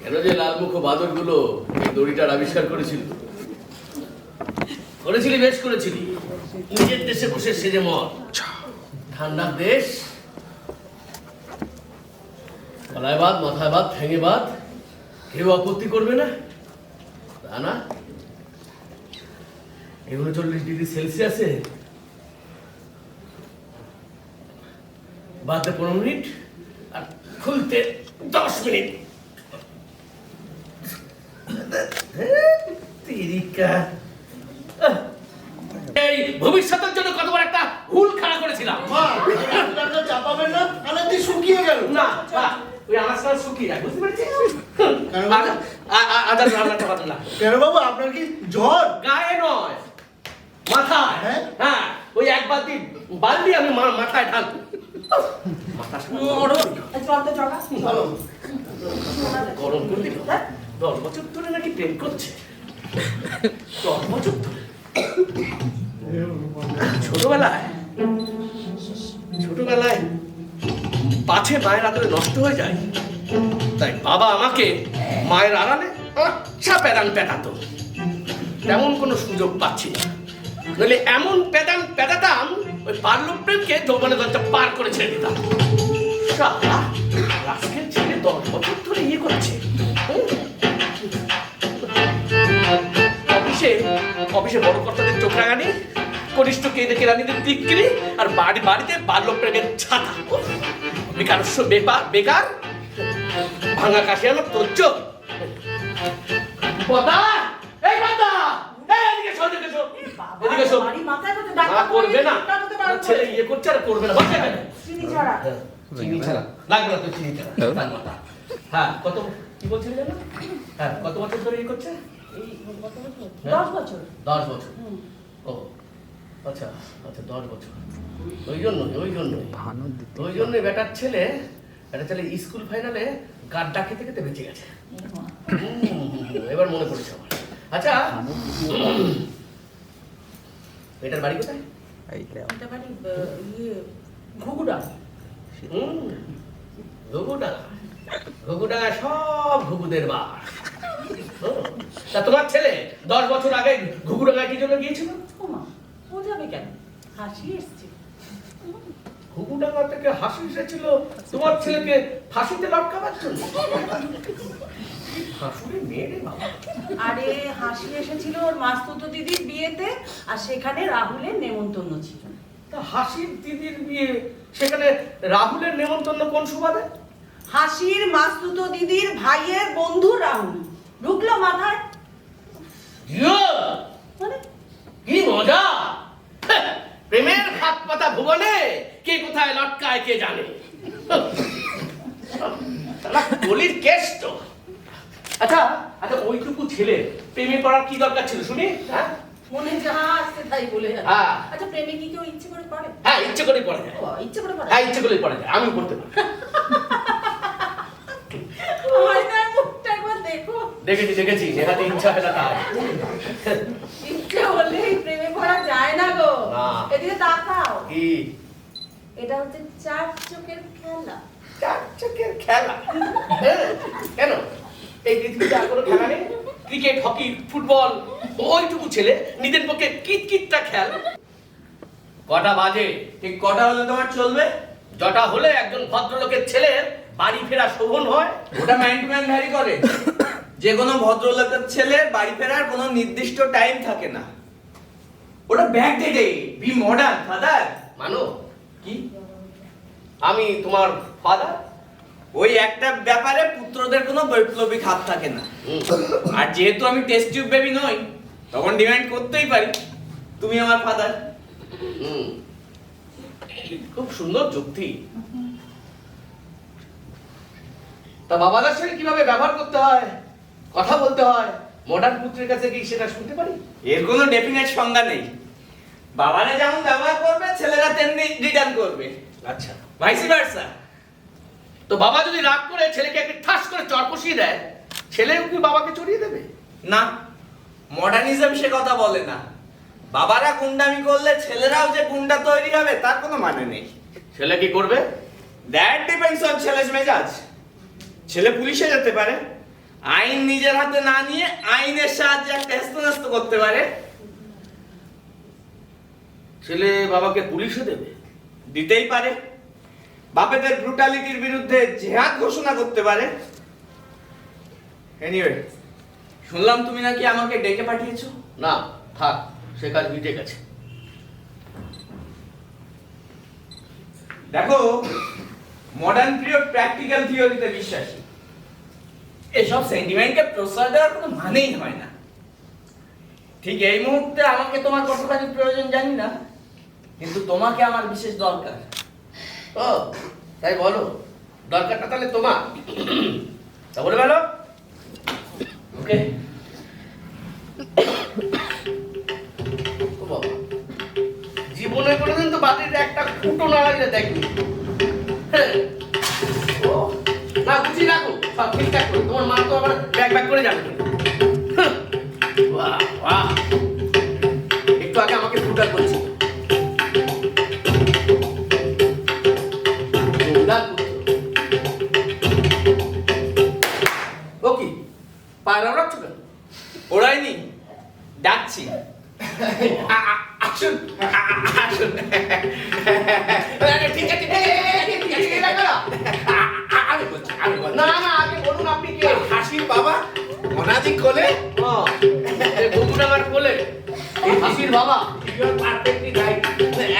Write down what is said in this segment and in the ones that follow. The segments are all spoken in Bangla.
কেন যে লালমুখ বাদরগুলো এই দড়িটার আবিষ্কার করেছিলি বেশ করেছিলি। নিজের দেশে বসে সেজে মর, ঠান্ডার দেশ, গলায় বাদ, মাথায় বাদ, ঠেঙে বাদ, কেউ আপত্তি করবে না, তা না। 39°C বাদে 15 মিনিট আর খুলতে 10 মিনিট। এই ভবিষ্যতের জন্য কতবার একটা হুল খাড়া করেছিলাম। চাপাবেন না, আনাতে শুকিয়ে গেল। না ওই আমার সাথে শুকিয়ে যায়, বুঝতে পেরেছিস? আদার রান্না চাপাতে না। কেন বাবু, আপনার কি জ্বর? গায়ে নয়, মাথায়। হ্যাঁ, ওই এক বালতি আমি মাথায় ঢাল। গরম করে দিল। 10 বছর ধরে নাকি প্রেম করছে। 10 বছর ধরে। ছোটবেলায় পাছে মায়ের আদরে নষ্ট হয়ে যায়, তাই বাবা আমাকে মায়ের আড়ালে আচ্ছা প্যাদান পেটাতো। তেমন কোনো সুযোগ পাচ্ছি না, নইলে এমন পেটাতাম ওই বাল্য প্রেমকে যৌবনের দরজা পার করে ছেড়ে দিতাম। রাস্কেল ছেলে 10 বছর ধরে ইয়ে করছে। অফিসে বড় কর্তাদের চোখ রাগানি, কনিষ্ঠ কেরানিদের বিক্রি, আর বাড়িতে বাল্য প্রেমের ছাতা। বেকারস্য বেকার ভাঙা কাশি আমার তোচ্চ। করবে না, ছেলে ইয়ে করছে আর করবে না। চিনি ছাড়া লাগবে না তো, চিনি ছাড়া। হ্যাঁ, কত কি বলছিলি জানো? হ্যাঁ, কত বছর ধরে ইয়ে করছে? 10 বছর। 10 বছর। ও আচ্ছা আচ্ছা, 10 বছর। ওই জন্যই বেটার ছেলে স্কুল ফাইনালে গাড্ডা খেতে খেতে বেঁচে গেছে। এবার মনে পড়েছে আমার। আচ্ছা, এটার বাড়ি কোথায়? ঘুঘুডাঙ্গা সব ঘুঘুদের বাস। তা তোমার ছেলে 10 বছর আগে ঘুঘুডাঙ্গা কি জন্য গিয়েছিল? ও যাবে কেন? হাসি এসছে। ঘুঘুডাঙ্গা থেকে হাসি এসেছিল তোমার ছেলেকে ফাঁসিতে লটকাবার জন্য? আরে হাসি এসেছিল ওর মাস্তুতো দিদির বিয়েতে, আর সেখানে রাহুলের নেমন্তন্ন ছিল। তা হাসির দিদির বিয়ে, সেখানে রাহুলের নেমন্তন্ন কোন সুবাদে? হাসির মাস্তুতো দিদির ভাইয়ের বন্ধু রাহুল ঢুকলো মাথায়। মানে কি মজা! প্রেমের হাত পাতা ভুবনে কে কোথায় লটকায় কে জানে। গলির কেস তো। আচ্ছা আচ্ছা, ওইটুকু ছেলে প্রেমে পড়ার কি দরকার ছিল শুনি? হ্যাঁ, মনে যা আসছে তাই বলে যাচ্ছে। আচ্ছা, প্রেমে কি কেউ ইচ্ছে করে পড়ে? হ্যাঁ, ইচ্ছে করে পড়া যায়। ইচ্ছে করে পড়ে? হ্যাঁ, ইচ্ছে করে পড়া যায়। আমি পড়তে পারি। দেখেছি নেহাতে ইচ্ছা হয় না তার। ইচ্ছে হলেই প্রেমে পড়া যায় না গো। এদিকে তাকাও। কি? এটা হচ্ছে 4 চোখের খেলা। 4 চোখের খেলা? কেন এই পৃথিবীতে আর কোনো খেলা নেই? ক্রিকেট, হকি, ফুটবল, ওইটুকু ছেলে নিজের পক্ষে কিটকিটটা খেল। কটা বাজে? ঠিক কটা হলে তোমার চলবে? জটা হলে একজন ভদ্রলোকের ছেলের বাড়ি ফেরা শোভন হয়। ওটা ম্যান টু ম্যান ভ্যারি করে। যে কোনো ভদ্রলোকের ছেলে বাড়ি ফেরার কোনো নির্দিষ্ট টাইম থাকে না। ওটা ব্যাক ডেটে, বি মডার্ন ফাদার। মানো কি আমি তোমার ফাদার? ওই একটা ব্যাপারে পুত্রদের কোনো বৈপ্লবিক হাত থাকে না। আর যেহেতু আমি টেস্ট টিউব বেবি নই, তখন ডিমান্ড করতেই পারি তুমি আমার ফাদার। খুব সুন্দর যুক্তি। তা বাবাদের সঙ্গে কিভাবে ব্যবহার করতে হয়, কথা বলতে হয়, মডার্ন পুত্রের কাছে কি সেটা শুনতে পারি? এর কোনো ডেফিনেট সংজ্ঞা নেই। বাবারা যেমন ব্যবহার করবে, ছেলেরা তেমনি রিটার্ন করবে। আচ্ছা, ভাইসি ভার্সা। তো বাবা যদি রাগ করে ছেলেকে একটু ঠাস করে চড় কষিয়ে দেয়, ছেলেও কি বাবাকে চড়িয়ে দেবে? না, মডার্নিজম সে কথা বলে না। বাবারা গুন্ডামি করলে ছেলেরাও যে গুন্ডা তৈরি হবে তার কোনো মানে নেই। ছেলে কি করবে? দ্যাট ডিপেন্ডস অন ছেলের মেজাজ। ছেলে পুলিশে যেতে পারে, আইন নিজের হাতে না নিয়ে আইনের সাহায্যে একটা হেস্তনেস্ত করতে পারে। ছেলে বাবাকে পুলিশে দেবে? দিতেই পারে। বাপেদের ব্রুটালিটির বিরুদ্ধে জেহাদ ঘোষণা করতে পারে। এনিওয়ে, শুনলাম তুমি নাকি আমাকে ডেকে পাঠিয়েছো। না, থাক, সে কাজ মিটে গেছে। দেখো, মডার্ন পিরিয়ড প্র্যাকটিক্যাল থিওরিতে বিশ্বাসী। এসব সেন্টিমেন্টকে প্রশ্রয় দেওয়ার কোনো মানেই হয় না। ঠিক এই মুহূর্তে আমাকে তোমার কতখানি প্রয়োজন জানি না, কিন্তু তোমাকে আমার বিশেষ দরকার। ও তাই বলো, দরকারটা তাহলে তোমার? তা বলে বলো। ওকে। ও বাবা, জীবনে কোনোদিন তো বাড়ির একটা ফুটো নাড়াইলে দেখি। ও না, বুঝি রাখো, সব ঠিকঠাক করো। তোমার মা তো আবার ব্যাগ ব্যাগ করে যাবে। বাহ বাহ, একটু আগে আমাকে ফুটা করছি। ও কি পায়রা রাখছ কেন? ওরাইনি, ডাকছি। আসুন আসুন। ঠিক আছে, না না, আগে বলুন আপনি কে? হাসির বাবা অনাদি কোলে। বন্ধুটা আমার কোলে, হাসির বাবা।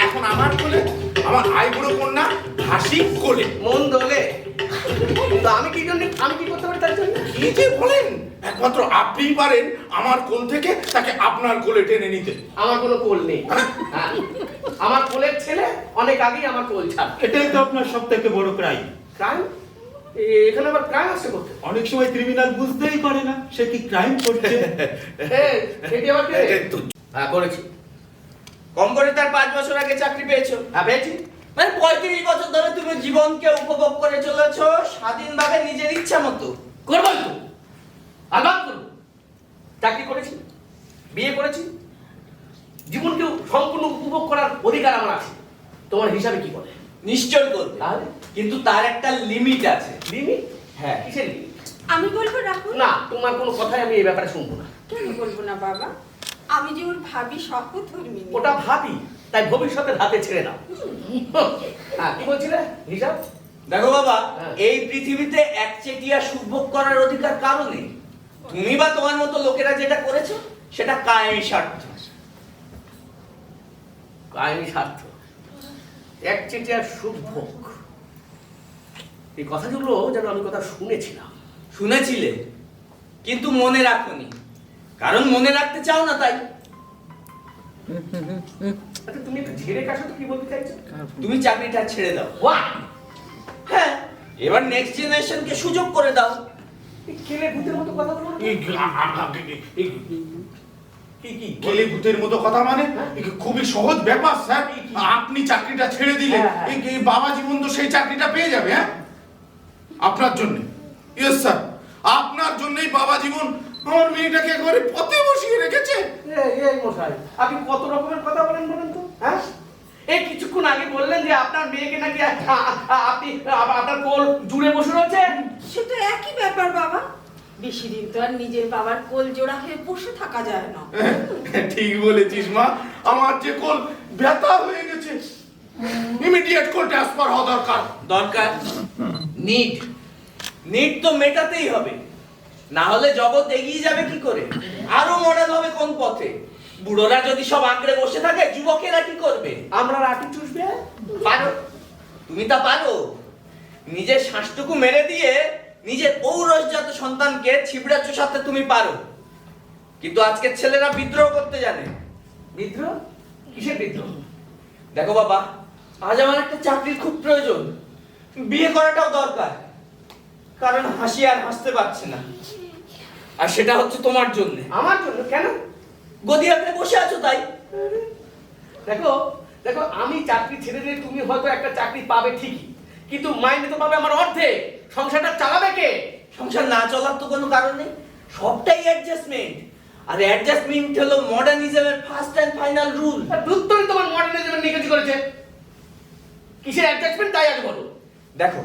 এখন আমার কোলে, আমার আইবুড়ো কন্যা হাসি কোলে। মন দোলে। তো আমি কি জন্য, আমি কি করতে পারি তার জন্য? কি যে বলেন, একমাত্র আপনিই পারেন আমার কোল থেকে তাকে আপনার কোলে টেনে নিতে। আমার কোনো কোল নেই। হ্যাঁ, আমার কোলের ছেলে অনেক আগেই আমার কোল ছাড়। এটাই তো আপনার সব থেকে বড় ক্রাইম। ক্রাইম? এখানে আবার ক্রাইম আসছে করতে? অনেক সময় ক্রিমিনাল বুঝতেই পারে না সে কি ক্রাইম করছে। এটি আবার কে? হ্যাঁ, করেছি। কম করে তার 5 বছর আগে চাকরি পেয়েছো। হ্যাঁ, পেয়েছি। মানে 35 বছর ধরে তুমি জীবনকে উপভোগ করে চলেছো স্বাধীনভাবে নিজের ইচ্ছা মতো। করবই তো, আলাপ করব। চাকরি করেছি, বিয়ে করেছি, জীবনকে সম্পূর্ণ উপভোগ করার অধিকার আমার আছে। তোমার হিসাবে কি বলে? নিশ্চয় করবে, তাহলে কিন্তু তার একটা লিমিট আছে। লিমিট? হ্যাঁ। কিসের লিমিট? আমি বলবো রাহুল। না, তোমার কোনো কথাই আমি এই ব্যাপারে শুনবো না। কেন বলবো না বাবা? আমি যে ওর ভাবি সহধর্মিণী। ওটা ভাবি, তাই ভবিষ্যতের হাতে ছেড়ে দাও। হ্যাঁ, কি বলছিলে হিসাব? দেখো বাবা, হ্যাঁ। এই পৃথিবীতে একচেটিয়া সুভোগ করার অধিকার কারো নেই। তুমি বা তোমার মতো লোকেরা যেটা করেছো সেটা কায়েমি স্বার্থ। কায়েমি স্বার্থ, একচেটিয়া সুভোগ, এই কথাগুলো যেন আমি কথা শুনেছিলাম। শুনেছিলে, কিন্তু মনে রাখোনি, কারণ মনে রাখতে চাও না তাই। আচ্ছা, তুমি একটু ঝেড়ে কাছো তো, কি বলতে চাইছো? তুমি চাকরিটা ছেড়ে দাও। বাহ, হ্যাঁ, এবার নেক্সট জেনারেশনকে সুযোগ করে দাও। এই কেলে ভূতের মতো কথা বলো না। কি কেলে ভূতের মতো কথা মানে খুবই সহজ ব্যাপার স্যার। আপনি চাকরিটা ছেড়ে দিলে হ্যাঁ। এই বাবা জীবন তো সেই চাকরিটা পেয়ে যাবে। হ্যাঁ, আপনার জন্য। ইয়েস স্যার, আপনার জন্যই বাবা জীবন আমার মেয়েটাকে একেবারে পথে বসিয়ে রেখেছে। এই মশাই, আপনি কত রকমের কথা বলেন বলেন তো? হ্যাঁ, এই কিছুক্ষণ আগে বললেন যে আপনার মেয়েকে নাকি আপনি আপনার কোল জুড়ে বসে রয়েছে। সে তো একই ব্যাপার বাবা। বেশি দিন তো আর নিজের বাবার কোল জোড়া হয়ে বসে থাকা যায় না। ঠিক বলেছিস মা, আমার যে কোল ব্যথা হয়ে গেছে, ইমিডিয়েট কোল ট্রান্সফার হওয়া দরকার। দরকার নিড তো মেটাতেই হবে, না হলে জগৎ এগিয়ে যাবে কি করে? আরো মডেল হবে কোন পথে? বুড়োরা যদি সব আঁকড়ে বসে থাকে, যুবকেরা কি করবে? আমরা লাঠি চুষবে। পারো, তুমি তা পারো। নিজের শ্বাসটুকু মেরে দিয়ে নিজের ঔরসজাত সন্তানকে ছিবড়া চুষাতে তুমি পারো, কিন্তু আজকের ছেলেরা বিদ্রোহ করতে জানে। বিদ্রোহ? কিসের বিদ্রোহ? দেখো বাবা, আজ আমার একটা চাকরির খুব প্রয়োজন, বিয়ে করাটাও দরকার, কারণ হাসি আর হাসতে পারছে না, আর সেটা হচ্ছে তোমার জন্য। আমার জন্য? কেন? গদি আঁকড়ে বসে আছো তাই। দেখো দেখো, আমি চাকরি ছেড়ে দিয়ে তুমি হয়তো একটা চাকরি পাবে ঠিকই, কিন্তু মাইনে তো পাবে আমার অর্ধেক। সংসারটা চালাবে কে? সংসার না চলার তো কোনো কারণ নেই, সবটাই অ্যাডজাস্টমেন্ট। আর অ্যাডজাস্টমেন্ট হলো মডার্নিজমের ফার্স্ট এন্ড ফাইনাল রুল। দুত্তরই তোমার মডার্নিজমের নিকেজি করেছে। কিসের অ্যাডজাস্টমেন্ট তাই আজ বলো। দেখো,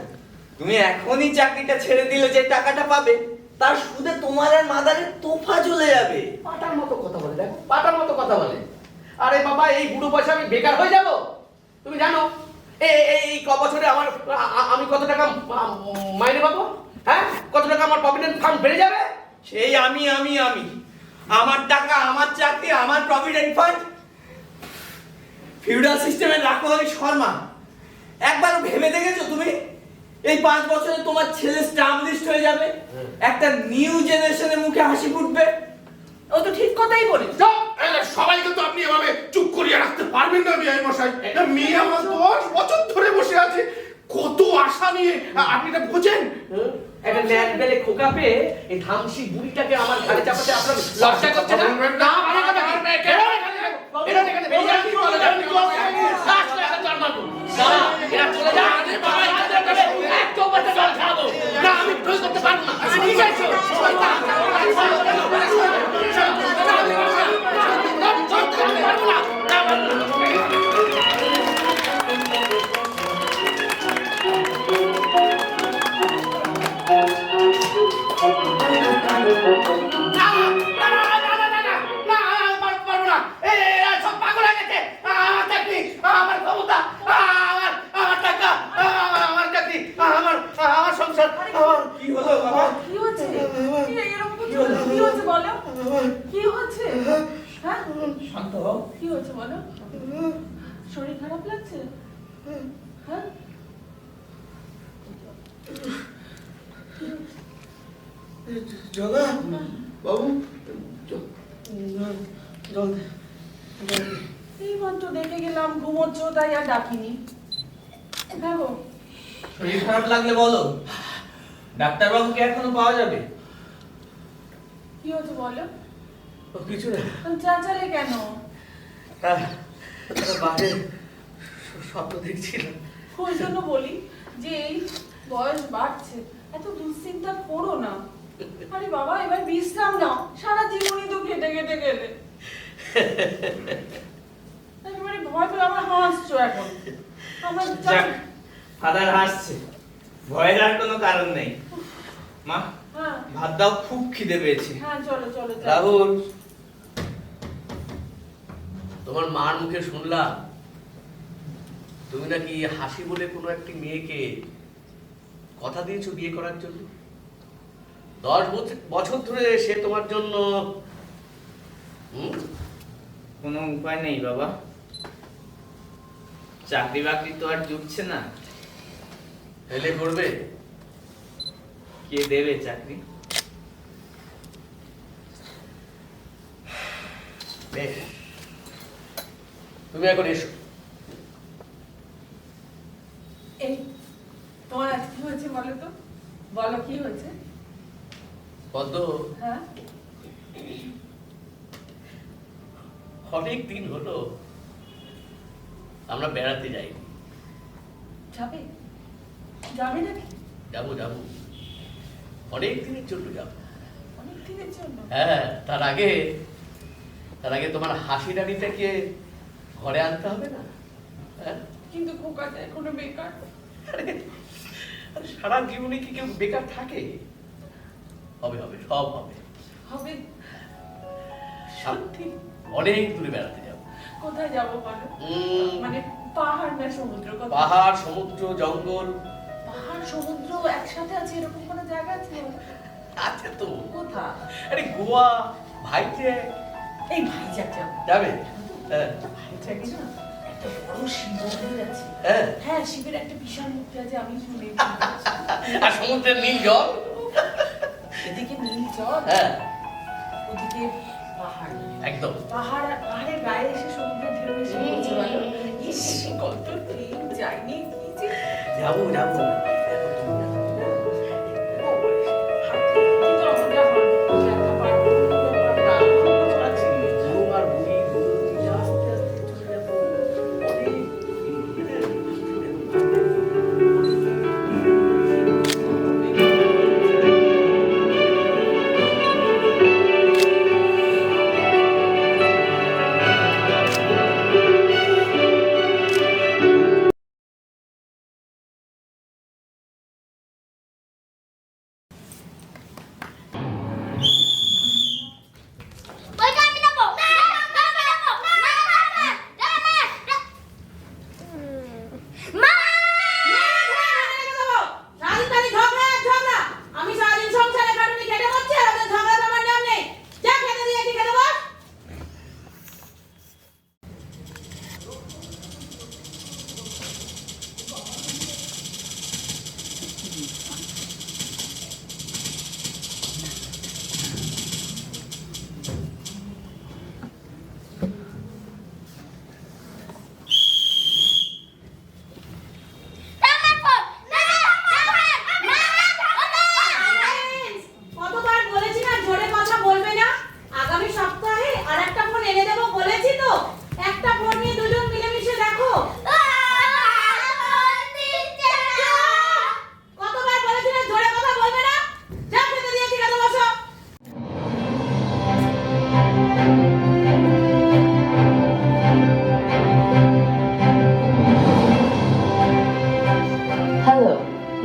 তুমি এখনই চাকরিটা ছেড়ে দিলে যে টাকাটা পাবে তার সুদে তোমার আর মাদারের তোফা চলে যাবে। পাটার মতো কথা বলে, দেখো পাটার মতো কথা বলে। আরে বাবা, এই বুড়ো বয়সে আমি বেকার হয়ে যাব? তুমি জানো এই ক বছরে আমি কত টাকা মাইনে পাবো? হ্যাঁ, কত টাকা আমার প্রভিডেন্ট ফান্ড বেড়ে যাবে? সেই আমি আমার টাকা, আমার চাকরি, আমার প্রভিডেন্ট ফান্ড ফিউডাল সিস্টেমের রাখোয়ালি শর্মা। একবার ভেবে দেখেছো তুমি এই 5 বছরে তোমার ছেলে স্টাবলিশড হয়ে যাবে, একটা নিউ জেনারেশনের মুখে হাসি ফুটবে? ও তো ঠিক কথাই বলেছে। চুপ! সবাইকে তো আপনি এভাবে চুপ করিয়ে রাখতে পারবেন না বিআই মশাই। এটা মেয়ে আমার 10 বছর ধরে বসে আছে, কত আশা নিয়ে। আপনি এটা বোঝেন? একটা ল্যাড বেলে খোকা পেয়ে এই ধামসি বুড়িটাকে আমার ঘাড়ে চাপাতে আপনার লজ্জা করছে না? না, ভালো কথা কি? এরা এখানে বেরিয়ে আসি বলে আপনি কি বলছেন? আসলে একটা জল মারবো। না, এরা চলে যা। আরে বাবা, এক চৌবাচ্চা জল খাবো। না, আমি সই করতে পারবো না। ঠিক আছে? কি হলো বাবা? কি হচ্ছে? এরকম করছো? কি হচ্ছে বলো? কি হচ্ছে? হ্যাঁ? শান্ত হও। কি হচ্ছে বলো? শরীর খারাপ লাগছে? হ্যাঁ? জগা বাবু জল এই মাত্র দেখে গেলাম ঘুমোচ্ছ, তাই আর ডাকিনি। দেখো, শরীর খারাপ লাগলে বলো, ডাক্তারবাবুকে এখনো পাওয়া যাবে। কি হচ্ছে বলো? কিছু না, চাচালে কেন? বাইরে স্বপ্ন দেখছিলাম। ওই জন্য বলি যে এই বয়স বাড়ছে, এত দুশ্চিন্তা করো না। আরে বাবা, এবার বিশ্রাম নাও, সারা জীবনই তো কেটে কেটে গেলে। একেবারে ভয় পেয়ে আমার হাসছো এখন। আমার যাক, ফাদার হাসছে, ভয়ের আর কোনো কারণ নেই। মা, হ্যাঁ ভাত দাও, খুব খিদে পেয়েছে। হ্যাঁ, চলো চলো চলো। রাহুল, তোমার মার মুখে শুনলাম তুমি নাকি হাসি বলে কোনো একটি মেয়েকে কথা দিয়েছো বিয়ে করার জন্য। 10 বছর ধরে সে তোমার জন্য কোনো উপায় নেই বাবা, চাকরি বাকরি তো আর জুটছে না। হেলে করবে। কে দেবে চাকরি? বেশ, তুমি এখন এসো। এই তোমার আজ কি হয়েছে বলো তো? বলো কি হয়েছে? পদ্ম, হ্যাঁ, অনেক দিন হলো আমরা বেড়াতে যাই। যাবে? যাবে নাকি? যাবো যাবো, অনেক দিনের জন্য যাবো। অনেক দিনের জন্য? হ্যাঁ, তার আগে তোমার হাসি রানীটাকে ঘরে আনতে হবে না? হ্যাঁ? কিন্তু খোকাটা এখনো বেকার। আরে, সারা জীবনে কি কেউ বেকার থাকে? হবে হবে, সব হবে। হবে? সত্যি অনেক দূরে বেড়াতে যাবো। কোথায় যাবো বলো? মানে পাহাড় না সমুদ্র? কোথায়? পাহাড়, সমুদ্র, জঙ্গল। পাহাড় সমুদ্র একসাথে আছে, এরকম কোনো জায়গা আছে বলো? আছে তো। কোথায়? আরে গোয়া, ভাইজ্যাক। এই ভাইজ্যাক যাবো। যাবে? হ্যাঁ। ভাইজ্যাকে না একটা বড় শিব মন্দির আছে। হ্যাঁ, হ্যাঁ, শিবের একটা বিশাল মূর্তি আছে, আমি শুনেছি। আর সমুদ্রের নীল জল। এদিকে নীল জল, হ্যাঁ, ওদিকে পাহাড়। একদম। পাহাড় আর পাহাড়ের গায়ে এসে সমুদ্রের ঢেউ এসে পড়ছে বলো। ইস, কত দিন যাইনি, কি যে যাবো যাবো।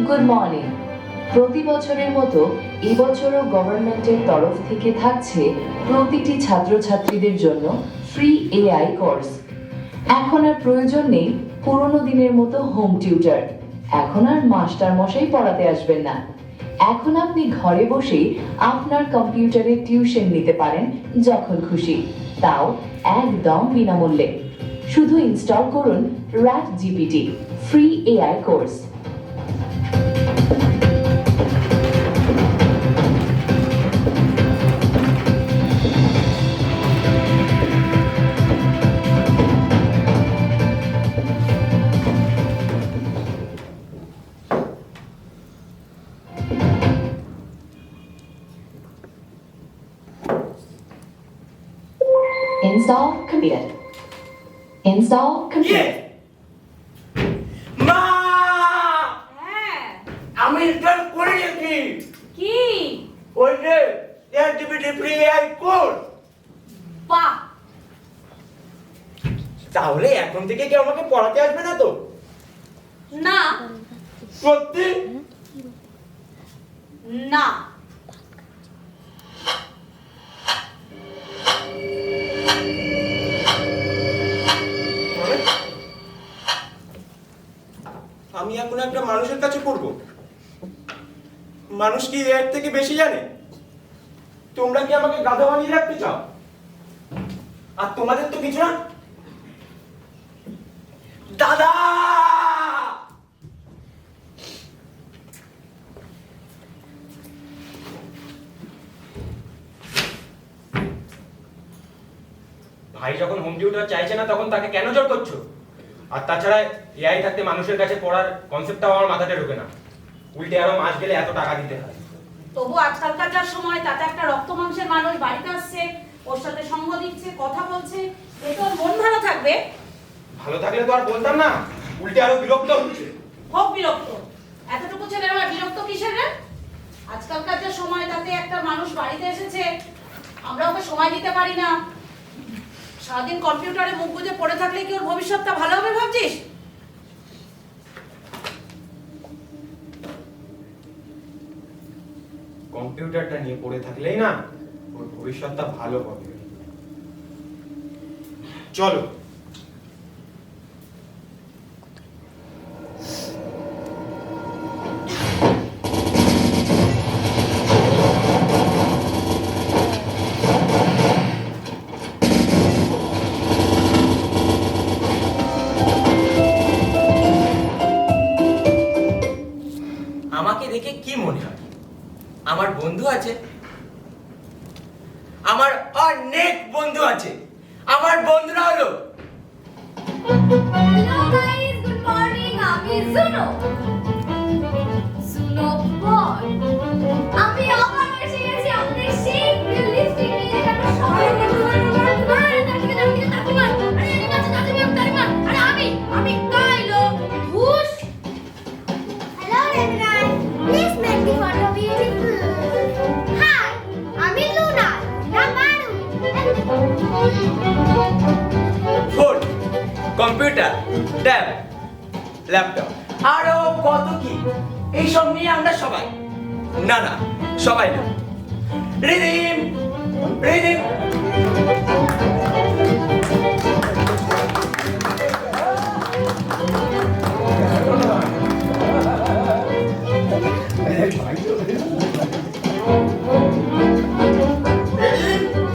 Good morning. প্রতি বছরের মতো এবছরও গভর্নমেন্টের তরফ থেকে থাকছে প্রতিটি ছাত্রছাত্রীদের জন্য ফ্রি এআই কোর্স। এখন আর প্রয়োজন নেই পুরোনো দিনের মতো হোম টিউটর। এখন আর মাস্টার মশাই পড়াতে আসবেন না। এখন আপনি ঘরে বসেই আপনার কম্পিউটারে টিউশন নিতে পারেন যখন খুশি, তাও একদম বিনামূল্যে। শুধু ইনস্টল করুন rat GPT free AI course. Install completed. Install completed. মা, হ্যাঁ আমি ইনস্টল করে নিয়েছি। কি ওই যে এলজিবিটি ফ্রি এআই কোর্স। বাহ, তাহলে এখন থেকে কেউ আমাকে পড়াতে আসবে না তো? না সত্যি? না আমি এখন একটা মানুষের কাছে পড়বো? মানুষ কি এর থেকে বেশি জানে? তোমরা কি আমাকে গাধা বানিয়ে রাখতে চাও? আর তোমাদের তো কিছু না। দাদা, ভাই যখন হোম টিউটর চাইছে না তখন তাকে কেন জোর করছো? আর তাছাড়া এআই থাকতে মানুষের কাছে পড়ার কনসেপ্টটাও আমার মাথাতে ঢোকে না। উল্টে আরো মাস গেলে এত টাকা দিতে হয়। তবু আজকালকার যা সময়, তাতে একটা রক্ত মাংসের মানুষ বাড়িতে আসছে, ওর সাথে সঙ্গ দিচ্ছে, কথা বলছে, এতে ওর মন ভালো থাকবে। ভালো থাকলে তো আর বলতাম না, উল্টে আরো বিরক্ত হচ্ছে। হোক বিরক্ত, এতটুকু ছেলে আমার বিরক্ত কিসের রে? আজকালকার যে সময়, তাতে একটা মানুষ বাড়িতে এসেছে, আমরা ওকে সময় দিতে পারি না। সারাদিন কম্পিউটারে মুখ বুজে পড়ে থাকলে কি ওর ভবিষ্যৎটা ভালো হবে ভাবছিস? কম্পিউটারটা নিয়ে পড়ে থাকলেই না ওর ভবিষ্যৎটা ভালো হবে। চলো। আমাকে দেখে কি মনে হয়? আমার বন্ধু আছে, আমার অনেক বন্ধু আছে। আমার বন্ধুরা হলো Hello guys, good morning. আমি সুনো। সুনো বল। আমি আবার এসে গেছি আমাদের সেই লিপস্টিক নিয়ে আমরা সবাই আমি কাইলো হুশ। Hello everyone. Please make the photo beautiful. Hi, আমি লুনা। নামারু। ফোন, কম্পিউটার, ট্যাব, ল্যাপটপ, আরো কত কি। এইসব নিয়ে আমরা সবাই, না না সবাই না, রিদিম রিদিম।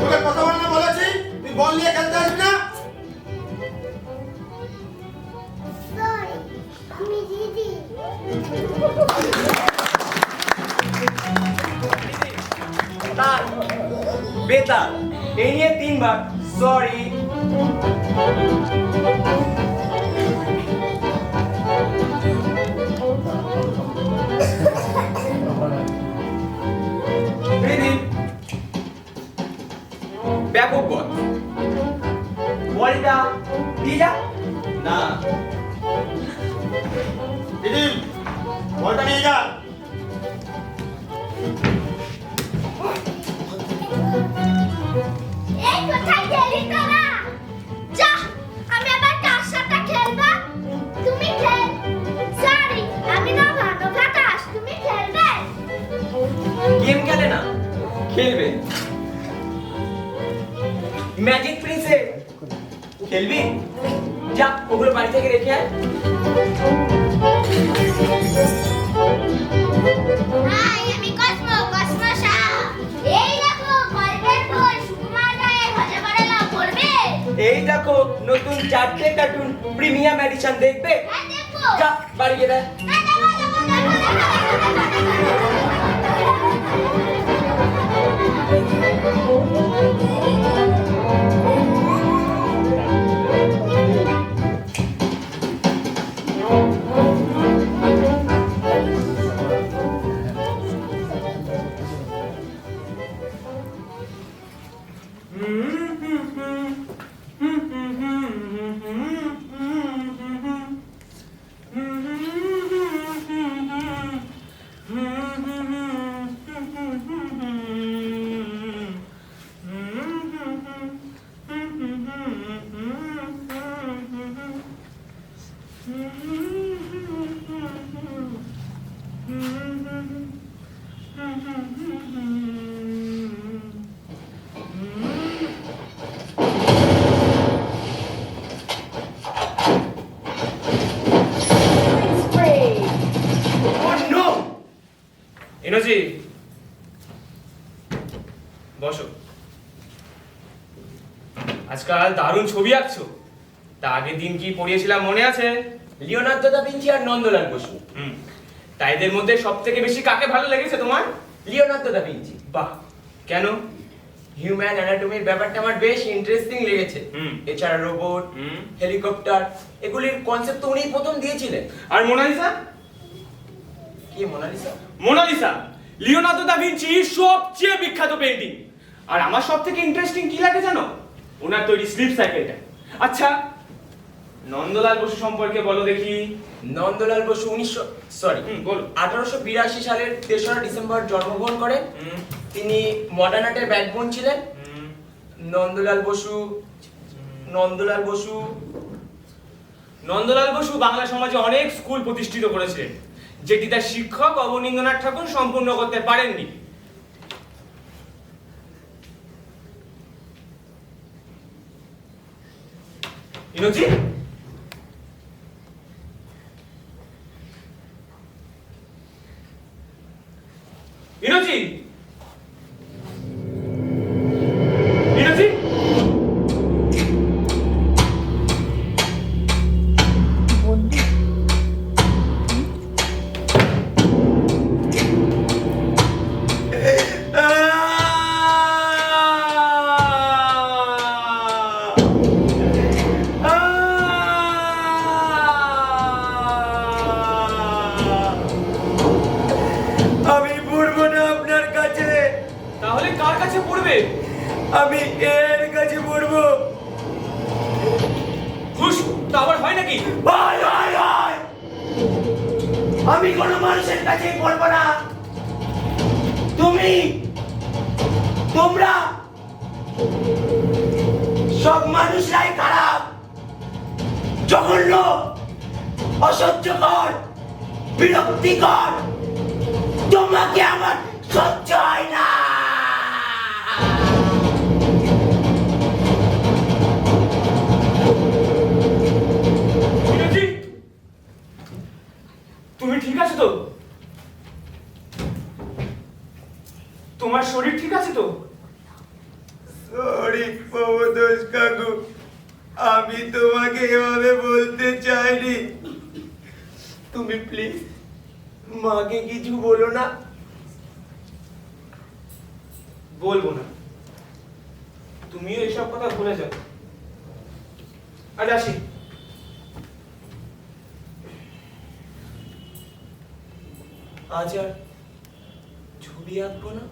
তোকে কথা বলে না বলেছি, তুই বল নিয়ে খেলতে আসবি না। Sorry, আমি দিদি। তাল, বেতাল, এই নিয়ে 3 বার সরি। ব্যাপক বল, বলটা দিয়ে যা। না দিদি, বলটা নিয়ে যা। এই কোথায় গেলি তোরা? যা, আমি আবার কার সাথে খেলবো? তুমি খেল। সরি, আমি না ভালো কথা। খেলবে। ম্যাজিক প্রিন্সে খেলবি? যা ওগুলো বাড়ি থেকে রেখে আয়। হাই, আমি কসমো শাহ। এই দেখো গল্পের বই সুকুমার রায়ের ভাজা বাড়ালা পড়বে? এই দেখো নতুন 4টে কার্টুন প্রিমিয়াম এডিশন দেখবে? হ্যাঁ দেখো। যা বাড়ি গিয়ে দেখ। হ্যাঁ দেখো দেখো দেখো এনাজি, বসো। আজকাল দারুণ ছবি আঁকছো। তা আগের দিন কি পড়িয়েছিলাম মনে আছে? লিওনার্দো দা ভিঞ্চি আর নন্দলাল বসু। তা এদের মধ্যে সব থেকে বেশি কাকে ভালো লেগেছে তোমার? Leonardo da Vinci. বাহ, কেন? হিউম্যান অ্যানাটমির ব্যাপারটা আমার বেশ ইন্টারেস্টিং লেগেছে। এছাড়া রোবট, হেলিকপ্টার এগুলির কনসেপ্ট তো উনিই প্রথম দিয়েছিলেন। আর মোনালিসা? কি মোনালিসা? মোনালিসা লিওনার্দো দা ভিঞ্চির সবচেয়ে বিখ্যাত পেইন্টিং। আর আমার সব থেকে ইন্টারেস্টিং কি লাগে জানো? ওনার তৈরি স্লিপ সাইকেলটা। আচ্ছা, নন্দলাল বসু সম্পর্কে বলো দেখি। নন্দলাল বসু 1882 সালের 3রা ডিসেম্বর জন্মগ্রহণ করেন। তিনি মডার্ন আর্টের ব্যাকবোন ছিলেন। নন্দলাল বসু বাংলা সমাজে অনেক স্কুল প্রতিষ্ঠিত করেছিলেন, যেটি তার শিক্ষক অবনীন্দ্রনাথ ঠাকুর সম্পূর্ণ করতে পারেননি। ইনোজি, ইনোজি, ইনোজি, আমি পড়বো না আপনার কাছে। তাহলে কার কাছে পড়বে? আমি এর কাছে পড়বো। ঘুষ তা আবার হয় নাকি? হয় হয় হয়। আমি কোনো মানুষের কাছে পড়বো না। তোমরা সব মানুষরাই খারাপ, জঘন্য, অসহ্যকর, বিরক্তিকর। তোমাকে আমার সহ্য হয় না। ইনোজি, তুমি ঠিক আছো তো? তোমার শরীর ঠিক আছে তো? সরি প্রবোধোষ কাকু, আমি তোমাকে এভাবে বলতে চাইনি। তুমি প্লিজ মাকে কিছু বলো না। বলবো না, তুমিও এসব কথা ভুলে যাও। আজ আসি। আজ আর ছবি আঁকবো না।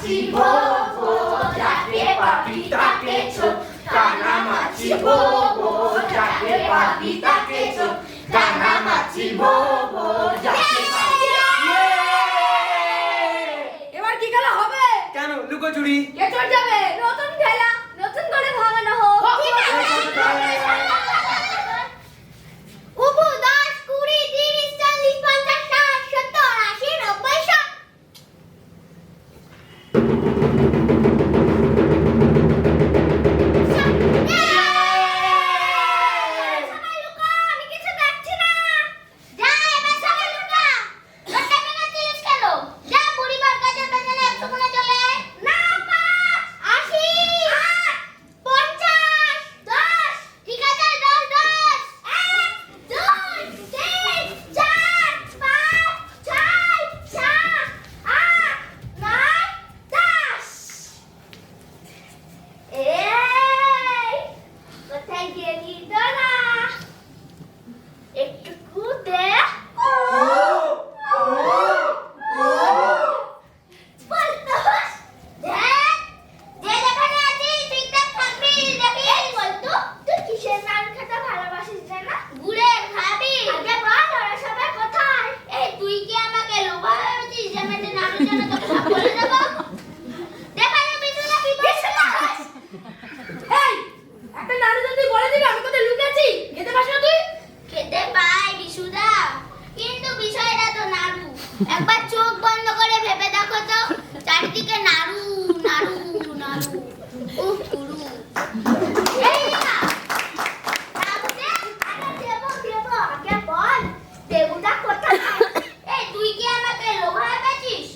মাছি ভো ভো, যাকে পাবি তাকে চোখ, কানামাছি ভো ভো, যাকে পাবি তাকে চোখ, কানামাছি ভো ভো, যাকে পাবি। এবার কি খেলা হবে? কেন লুকোচুরি? কে চড় যাবে? নতুন খেলা, নতুন করে ভাঙানো হোক। ঠিক আছে। উবু 10, 20, 30, 40, 50, 60, 70, 80, 90, 100। সবাই লুকা, আমি কিছু দেখছি না। যা এবার সবাই লুকা। লুকা ভেঙে দিলিস কেন? যা বুড়িমার কাছে পেছনে 100 গুণে চলে আয়। না 5, 80, 8, 50, 10। ঠিক আছে 10, 10। 1, 2, 3, 4, 5, 6, 7, 8, 9, 10। এই কোথায় গেলি তোরা? একটু দেখ। বলতোস, দেখ, যে যেখানে আছিস ঠিকঠাক থাকবি, দেখিস। বলতো, তুই কিসের নাড়ু খেতে ভালোবাসিস জানা? গুড়ের খাবি? আগে বল ওরা সবাই কোথায়? এই তুই কি আমাকে লোভা ভেবেছিস যে আমি একটা নাড়ুর জন্য তোকে সব বলে দেবো? দেখা যাবে বিছুনা কি বলছিস? এই, একটা নাড়ু যদি তুই বলে দিবি আমি কোথায় লুকিয়েছি? খেতে পাস না তুই? খেতে পাই বিশুদা, কিন্তু বিষয়টা তো নাড়ু। একবার চোখ বন্ধ করে ভেবে দেখো তো, চারদিকে নাড়ু নাড়ু নাড়ু। উফ গুরু, এই না নাড়ু দে, আরে দেবো দেবো, আগে বল দেবুটা কোথায়? এই তুই কি আমাকে লোভা ভেবেছিস?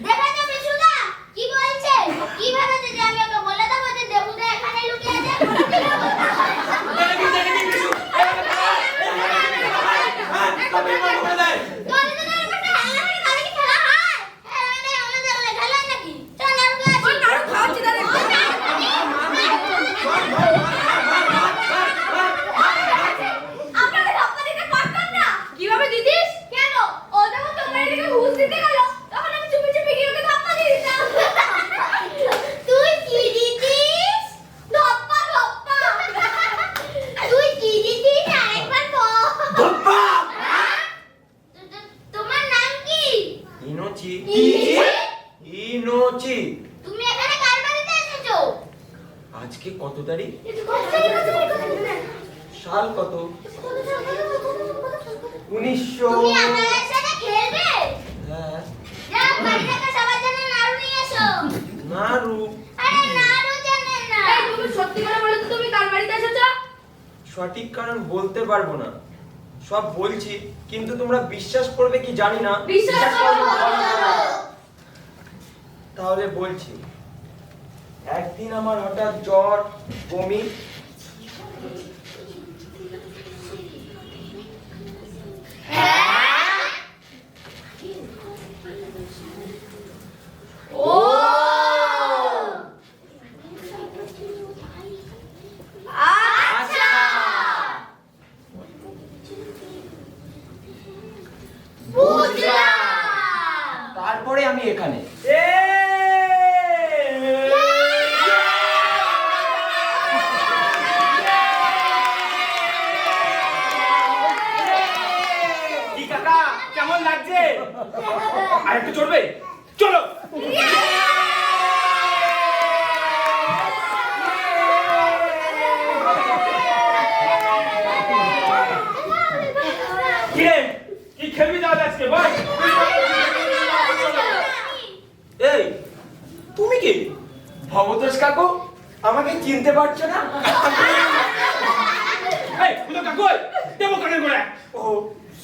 দেখা যাবে বিশুদা কি বলছে, কি ভেবেছে যে আমি ওকে বলে দেবো যে দেবুটা এখানে লুকিয়ে আছে? দলিলদের একটা হালাহালি খালি খেলা হয়? এমনি আমাদের খেলা নাকি? চল নাড়ু ওই খাচ্ছি। নাড়ু খাওয়াচ্ছি তাহলে। আপনাদের ধাক্কা দিতে পারতাম না? কিভাবে দিদিস? কেন? ও যখন তোমার এদিকে হুঁশ দিতে গেল, তখন আমি চুপি চুপি গিয়ে ওকে ধাক্কা দিয়ে দিতাম। তুই কি দিতিস? ধপ্পা, ধপ্পা। তুই কি দিতিস আরেকবার বল। ধপ্পা! তোমার নাম কি? ইনোচি। কি? ইনোচি। তুমি এখানে কার বাড়িতে এসেছো? আজকে কত তারিখ? সাল কত? 1900। তুমি আমার সাথে খেলবে? হ্যাঁ। যাও বাড়ি থেকে সবার জন্য নাড়ু নিয়ে এসো। নাড়ু। আরে নাড়ু জানে না। এই তুমি সত্যি করে বলো তো তুমি কার বাড়িতে এসেছো? সঠিক কারণ বলতে পারবো না, সব বলছি কিন্তু তোমরা বিশ্বাস করবে কি জানি না। বিশ্বাস করো। তাহলে বলছি, একদিন আমার হঠাৎ জ্বর, বমি, ও! আচ্ছা। বুঝলাম। তারপরে আমি এখানে। কি কাকা কেমন লাগছে? আর একটু চড়বে? চলো। কিরে কি খেলবি তাহলে আজকে বল? এই তুমি কি ভবতোষ কাকু? আমাকে চিনতে পারছো না? এই কোথাও কাকু দেবো কানের গোড়ায়। ও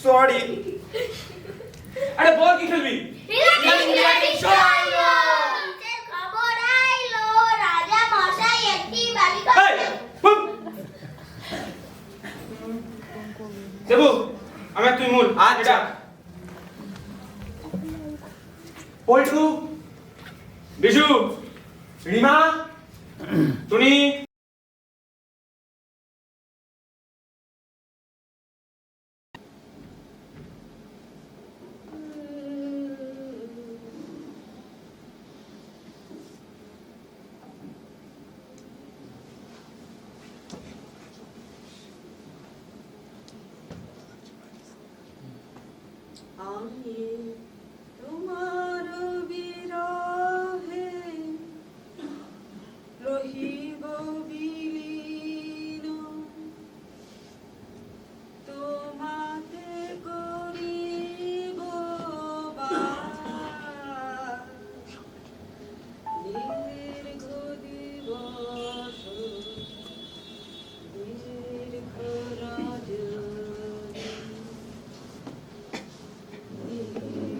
সরি। আরে বল কি খেলবি? রিলাক্স চলো। নিচের খবর আইলো, রাজা মশাই একটি বালিকা। এই হুপ। দেবু আমার তুই মূল। আচ্ছা। পল্টু, বিশু, রিমা, টুনি, আমি তোমার বিরহে রহিব বিলীন, তোমাতে করিব বাস, দীর্ঘ দিবস দীর্ঘ রজনী,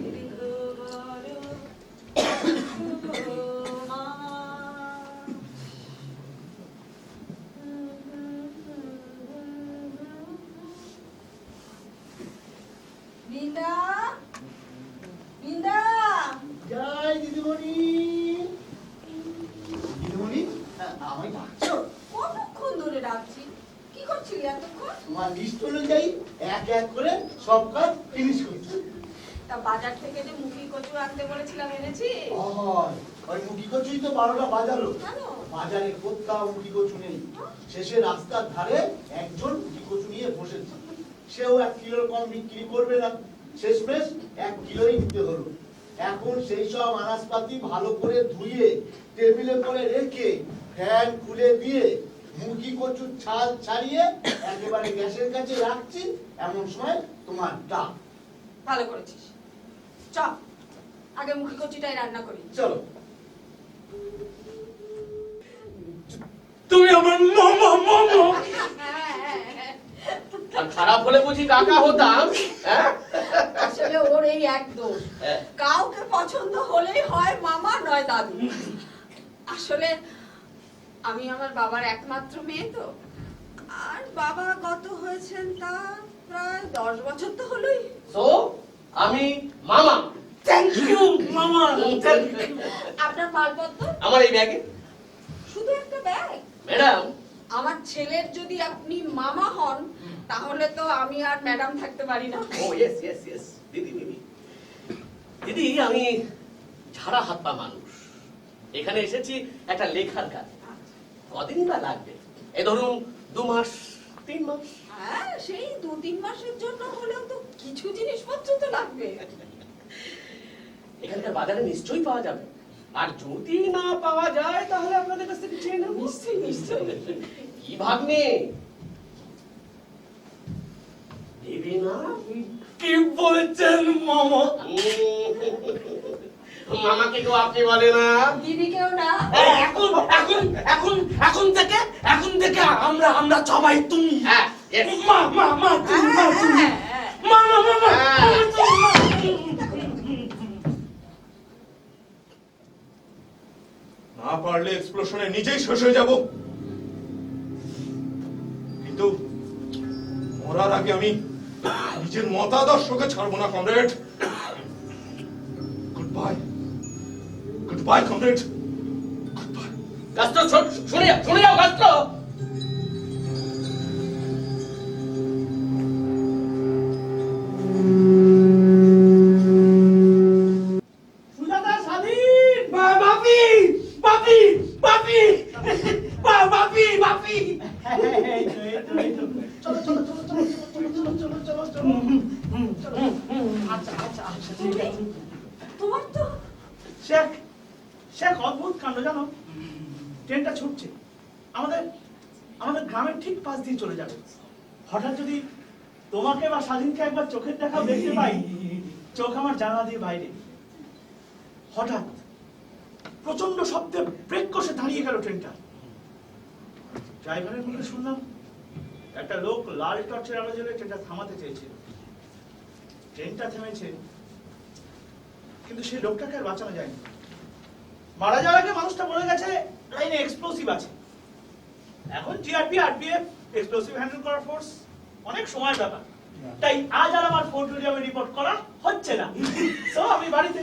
দীর্ঘ বড় বিন্দা, বিন্দা, জয় দিদিমণি। দিদিমণি, আমায় ডাকছো? কতক্ষণ ধরে ডাকছি, কি করছিলি এতক্ষণ? তোমার লিস্ট অনুযায়ী এক এক করে সব কাজ ফিনিশ করছি। তা বাজার থেকে যে মুখি কচু আনতে বলেছিলাম এনেছি? ওই মুখি কচুই তো 12টা বাজালো। কেন? বাজারে কোথাও মুখি কচু নেই। শেষে রাস্তার ধারে একজন মুখি কচু নিয়ে বসেছে। সেও 1 কিলোর কম বিক্রি করবে না, শেষমেশ 1 কিলোই নিতে হলো। এখন সেই সব আনাজপাতি ভালো করে ধুয়ে টেবিলে করে রেখে ফ্যান খুলে দিয়ে মুখি কচুর ছাল ছাড়িয়ে একেবারে গ্যাসের কাছে রাখছি, এমন সময় তোমার ডাক। ভালো করেছিস। চ আগে মুখি কচুটাই রান্না করি। চলো। তুমি আমার মামা মামা। আর খারাপ হলে বুঝি কাকা হতাম? হ্যাঁ? আসলে ওর এই এক দোষ, কাউকে পছন্দ হলেই হয় মামা নয় দাদু। আসলে আমি আমার বাবার একমাত্র মেয়ে তো, আর বাবা গত হয়েছেন তা প্রায় 10 বছর তো হলোই। তো আমি মামা। থ্যাংক ইউ মামা। আপনার মালপত্র? আমার এই ব্যাগে। শুধু একটা ব্যাগ? ম্যাডাম, আমার ছেলের যদি আপনি মামা হন তাহলে তো আমি আর ম্যাডাম থাকতে পারি না। ও ইয়েস ইয়েস ইয়েস, দিদি দিদি দিদি, আমি ছাড়া হাত পা মানুষ। এখানে এসেছি একটা লেখার কাজ। কদিনই বা লাগবে? এ ধরুন 2 মাস 3 মাস। হ্যাঁ, সেই 2-3 মাসের জন্য হলেও তো কিছু জিনিসপত্র তো লাগবে। এখানকার বাজারে নিশ্চয়ই পাওয়া যাবে, আর যদি না পাওয়া যায় তাহলে আপনাদের কাছ থেকে চেয়ে নেব। নিশ্চয়ই নিশ্চয়ই। কি ভাগ্নে দিদি না? কি বলছেন মামা? মামাকে তো আপনি বলে না, দিদিকেও না। এখন এখন এখন এখন থেকে আমরা সবাই তুমি। হ্যাঁ, মা মা মা তুমি, মা তুমি, মা মা মা মা। না পারলে এক্সপ্লোশনে নিজেই শেষ হয়ে যাব, কিন্তু মরার আগে আমি নিজের মতাদর্শকে ছাড়বো না comrade. Good bye, good bye comrade, good bye. গাছটা শুনে যাও গাছটা। সুজাতা স্বাধীন। বাপি বাপি বাপি বাপি বাপি। চলো চলো চলো চলো চলো চলো চলো চলো। আচ্ছা আচ্ছা আচ্ছা, ঠিক আছে। তোমার তো শেখ শেখ অদ্ভুত কাণ্ড জানো, ট্রেনটা ছুটছে আমাদের আমাদের গ্রামের ঠিক পাশ দিয়ে চলে যাবে। হঠাৎ যদি তোমাকে বা স্বাধীনকে একবার চোখের দেখা দেখতে পাই, চোখ আমার জানালা দিয়ে বাইরে, হঠাৎ প্রচন্ড শব্দে ব্রেক কষে দাঁড়িয়ে গেল ট্রেনটা। ড্রাইভারের মুখে শুনলাম একটা লোক লাল টর্চের আলো জ্বেলে ট্রেনটা থামাতে চেয়েছিল। ট্রেনটা থেমেছে, কিন্তু সেই লোকটাকে আর বাঁচানো যায়নি। মারা যাওয়ার আগে মানুষটা বলে গেছে লাইনে এক্সপ্লোসিভ আছে। এখন টিআরপি আরপিএফ এক্সপ্লোসিভ হ্যান্ডেল করার ফোর্স অনেক সময়ের ব্যাপার, তাই আজ আর আমার ফোর্ট রিজার্ভে রিপোর্ট করা হচ্ছে না। তো আমি বাড়িতে।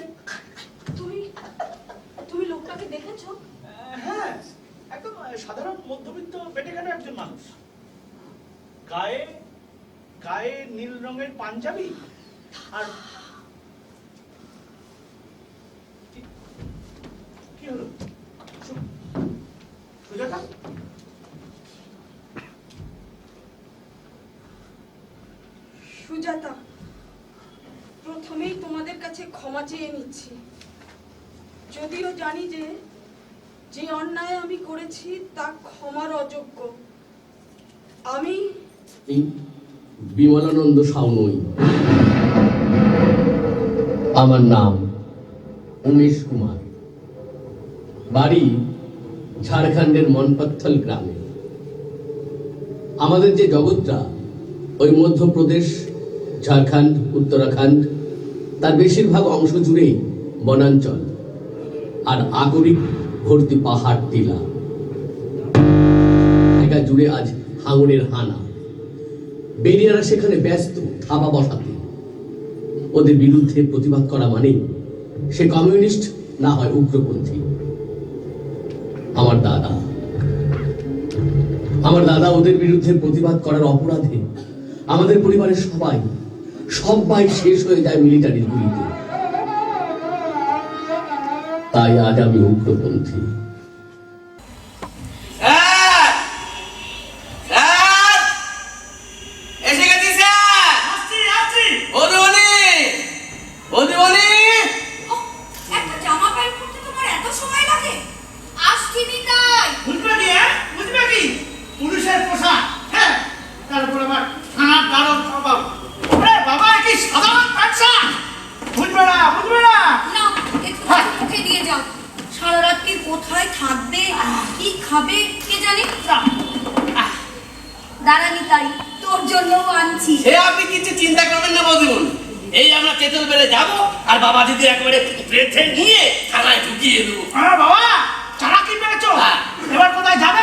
তুমি লোকটাকে দেখেছো? হ্যাঁ, একদম সাধারণ মধ্যবিত্ত পেটেখাটো একজন মানুষ। গায়ে গায়ে নীল রঙের পাঞ্জাবি আর কি হলো সুজাতা? সুজাতা, প্রথমে ক্ষমা চেয়ে নিচ্ছি, যদিও জানি যে যে অন্যায় আমি করেছি তা ক্ষমার অযোগ্য। আমি বিমলানন্দ সাউ নই, আমার নাম উমেশ কুমার, বাড়ি ঝাড়খণ্ডের মনপত্থল গ্রামে। আমাদের যে জগৎটা ওই মধ্যপ্রদেশ, ঝাড়খণ্ড, উত্তরাখণ্ড তার বেশিরভাগ অংশ জুড়েই বনাঞ্চল আর আগরিক ভর্তি পাহাড় টিলা। জায়গা জুড়ে আজ হাঙরের হানা। বেরিয়ারা সেখানে ব্যস্ত থাবা বসাতে। ওদের বিরুদ্ধে প্রতিবাদ করা মানেই সে কমিউনিস্ট না হয় উগ্রপন্থী। আমার দাদা ওদের বিরুদ্ধে প্রতিবাদ করার অপরাধে আমাদের পরিবারের সবাই শেষ হয়ে যায় মিলিটারির গুলিতে। তাই আজ আমি উগ্রপন্থী। একটা জামা প্যান্ট পরতে তোমার এত সময় লাগে? আসছি নিতাই। বুঝবে কি পুলিশের পোশাক, হ্যাঁ, তারপর আবার থানার দারোয়ান স্বভাব। ওরে বাবা, কি সাধারণ ব্যবসা, বুঝবে না। না, একটু মুখে দিয়ে যাও। সারা রাত্রি কোথায় থাকবে, কি খাবে কে জানে। দাঁড়া নিতাই, তোর জন্যও আনছি। সে আপনি কিছু চিন্তা করবেন না বৌদিমন। এই আমরা চেতল বেড়ে যাবো আর বাবা দিদি একেবারে বেঁধে নিয়ে থানায় ঢুকিয়ে দেবো। বাবা চালাকি পেয়েছো, এবার কোথায় যাবে?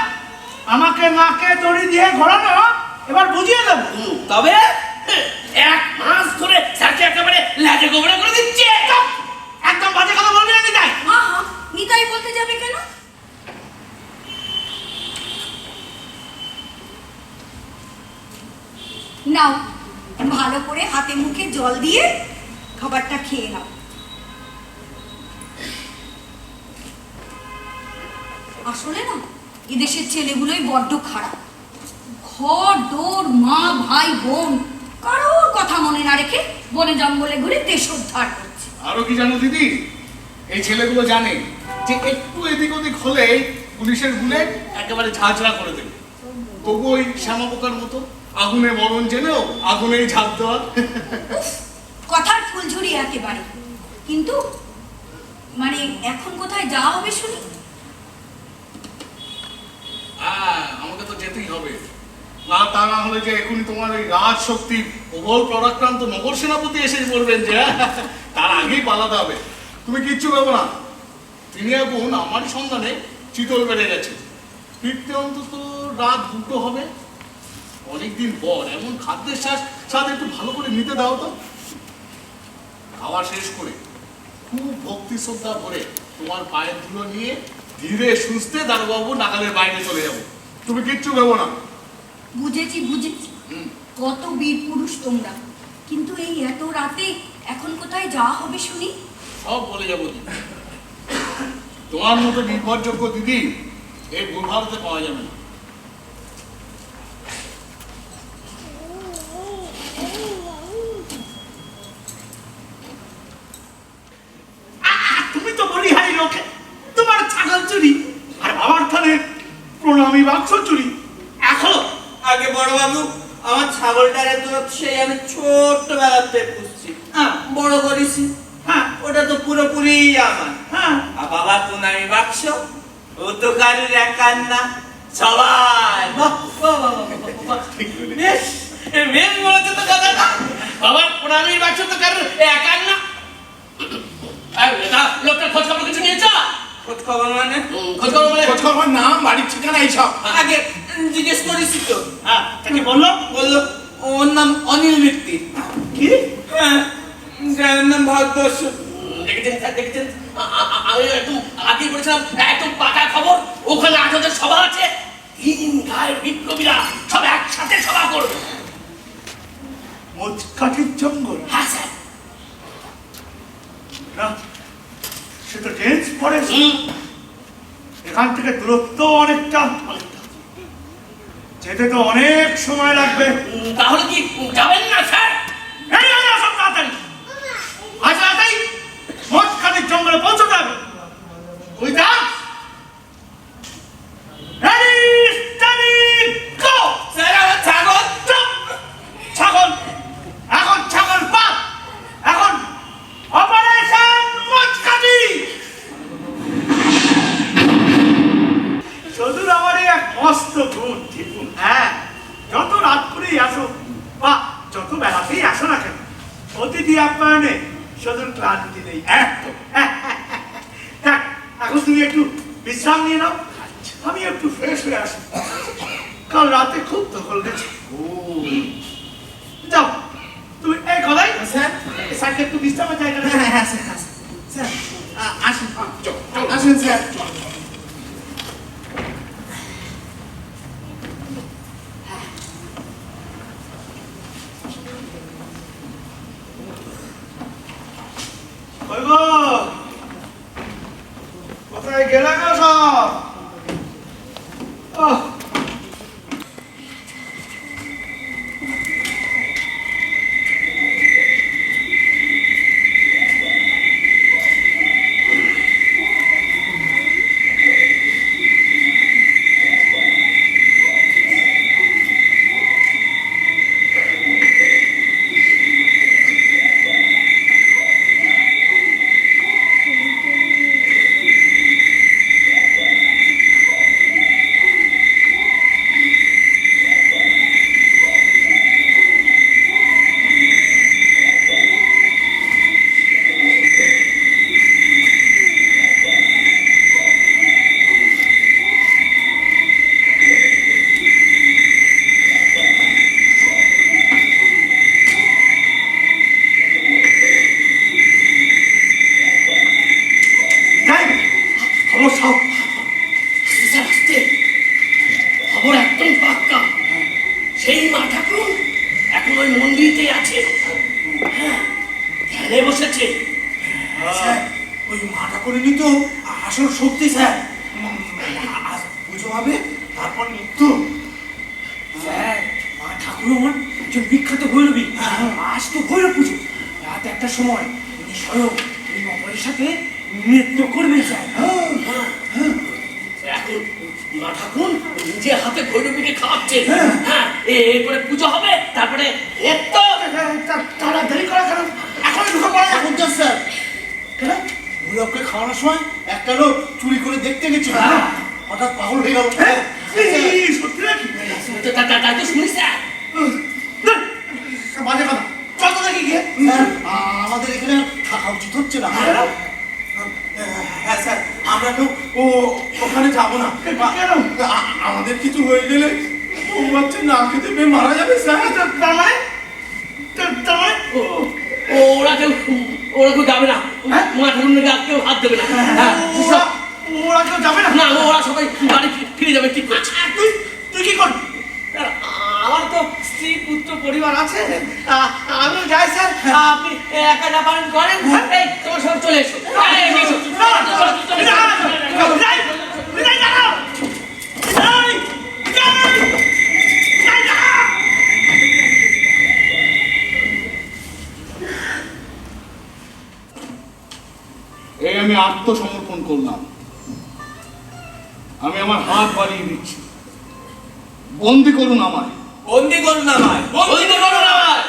আমাকে নাকে দড়ি দিয়ে ঘোরানো, এবার বুঝিয়ে দেবো। তবে 1 মাস ধরে স্যারকে একেবারে লাজে গোবরে করে দিচ্ছে। একদম বাজে কথা বলবি না নিতাই। নিতাই বলতে যাবে কেন? নাও, ভালো করে হাতে মুখে জল দিয়ে খাবারটা খেয়ে নাও। আসলে না, এদেশের ছেলেগুলোই বড্ড খারাপ। ঘর দৌড়, মা ভাই বোন কারোর কথা মনে না রেখে বনে জঙ্গলে ঘুরে দেশ উদ্ধার করছে। আরো কি জানো দিদি, এই ছেলেগুলো জানে যে একটু এদিক ওদিক হলে পুলিশের বুলেট একেবারে ঝাঁঝরা করে দেবে। তবু ওই শ্যামা পোকার মতো আগুনে মরণ জেনেও আগুনেই ঝাঁপ দেওয়া। কথার ফুলঝুরি একেবারে। কিন্তু মানে এখন কোথায় যাওয়া হবে শুনি? আমাকে তো যেতেই হবে, না তা না হলে যে এখনই তোমার ওই রাজ শক্তির প্রবল পরাক্রান্ত নগর সেনাপতি এসে পড়বেন যে, তার আগেই পালাতে হবে। তুমি কিচ্ছু ভেবো না, তিনি এখন আমারই সন্ধানে চিতল বেড়ে গেছে। ফিরতে অন্তত রাত 2টো হবে। অনেকদিন পর এমন খাদ্যের স্বাদ একটু ভালো করে নিতে দাও তো। খাওয়া শেষ করে খুব ভক্তি শ্রদ্ধা ভরে তোমার পায়ের ধুলো নিয়ে ধীরে সুস্থে দারোগাবু নাগালের বাইরে চলে যাবো। তুমি কিচ্ছু ভেবো না। বুঝেছি। কত বীর পুরুষ তোমরা, কিন্তু এই এত রাতে এখন কোথায় যাওয়া হবে শুনি? সব বলে যাবো দিদি। তোমার মতো নির্ভরযোগ্য দিদি এই ভূ ভারতে পাওয়া যাবে না। তুমি তো বলিহারি লোকে, তোমার ছাগল চুরি আর বাবার থানে প্রণামী বাক্স চুরি। এখন আগে বড় বাবু, আমার ছাগলটারে তো সেই আমি ছোট্টবেলাতে পুষছি, বড় করেছি। ওটা তো পুরোপুরি আমার। আর বাবা প্রণামী বাক্স, ও তো কারুর একার না, সবাই। বেশ বলেছে তো কথাটা। বাবার প্রণামীর বাক্স তো কারণ একার না। লোকটার খোঁজ খবর কিছু নিয়েছ? খোঁজ খবর মানে? খোঁজ খবর নাম, বাড়ির ঠিকানা এইসব আগে জিজ্ঞেস করেছি তো। তাকে বললো ওর নাম অনিল মিত্তি। কি? গ্রামের নাম ভারতবর্ষ। দেখেছেন আমি একটু আগে বলেছিলাম একদম পাকা খবর। ওখানে 8,000 সভা আছে, 3 গায়ের বিপ্লবীরা সব একসাথে সভা করবে। মোচকাঠির জঙ্গল? হ্যাঁ স্যার। না, সে তো ডেন্স ফরেস্ট। এখান থেকে দূরত্ব অনেকটা, যেতে তো অনেক সময় লাগবে। তাহলে কি যাবেন না স্যার? এই সব তাড়াতাড়ি, আজ রাতেই আপ্যায়নে শুধু ক্লান্তি নেই একদম। থাক, এখন তুমি একটু বিশ্রাম নিয়ে নাও, আমি একটু ফ্রেশ হয়ে আসি। কাল রাতে খুব দখল গেছে। যাও তুমি এই গলাই স্যার, স্যারকে একটু বিশ্রামের জায়গা। হ্যাঁ স্যার, স্যার আসুন, আসুন স্যার। কোথায় গেলে গো সব? খবর একদম পাক্কা, সেই মা ঠাকুর এখন ওই মন্দিরেই আছে, ধ্যানে বসেছে। ওই মা ঠাকুরই তো আসল শক্তি স্যার। পুজো হবে, তারপর মৃত্যু। স্যার, মা ঠাকুর আমার একজন বিখ্যাত ভৈরবী। আজ তো ভৈরব পুজো, রাত 1টার সময় উনি স্বয়ং ওই নগরের সাথে নৃত্য করবেন স্যার। এখন মা ঠাকুর নিজে হাতে ভৈরবীকে খাওয়াচ্ছে। হ্যাঁ, এরপরে পুজো হবে, তারপরে দেরি করা কেন? এখনই ঢুকে পড়া এখন তো স্যার। কেন ভৈরবকে খাওয়ানোর সময় একটা লোক চুরি করে দেখতে গেছিল, হঠাৎ পাগল হয়ে গেল। সত্যি নাকি? তাই তো শুনি স্যার। বাজে কথা, চল তো দেখি গিয়ে। আমাদের এখানে থাকা উচিত হচ্ছে না। হ্যাঁ স্যার, আমরা কেউ ওখানে যাবো না। কেন? আমাদের কিছু হয়ে গেলে বাচ্চা না খেতে পেয়ে মারা যাবে স্যার। তার মানে ওরা কেউ যাবে না, মা ঠাকুর কেউ হাত দেবে না। ওরা কেউ যাবে না? না, ওরা সবাই বাড়ি ফিরে যাবে ঠিক আছে। তুই কি করবি? আমার তো স্ত্রী পুত্র পরিবার আছে, আমিও যাই স্যার। আপনি একা যা পারেন করেন। এই তোমার সব চলে এসো। এই আমি আত্মসমর্পণ করলাম, আমি আমার হাত বাড়িয়ে দিচ্ছি। বন্দি করুন আমায়, বন্দি করুন আমায়, বন্দি করুন আমায়।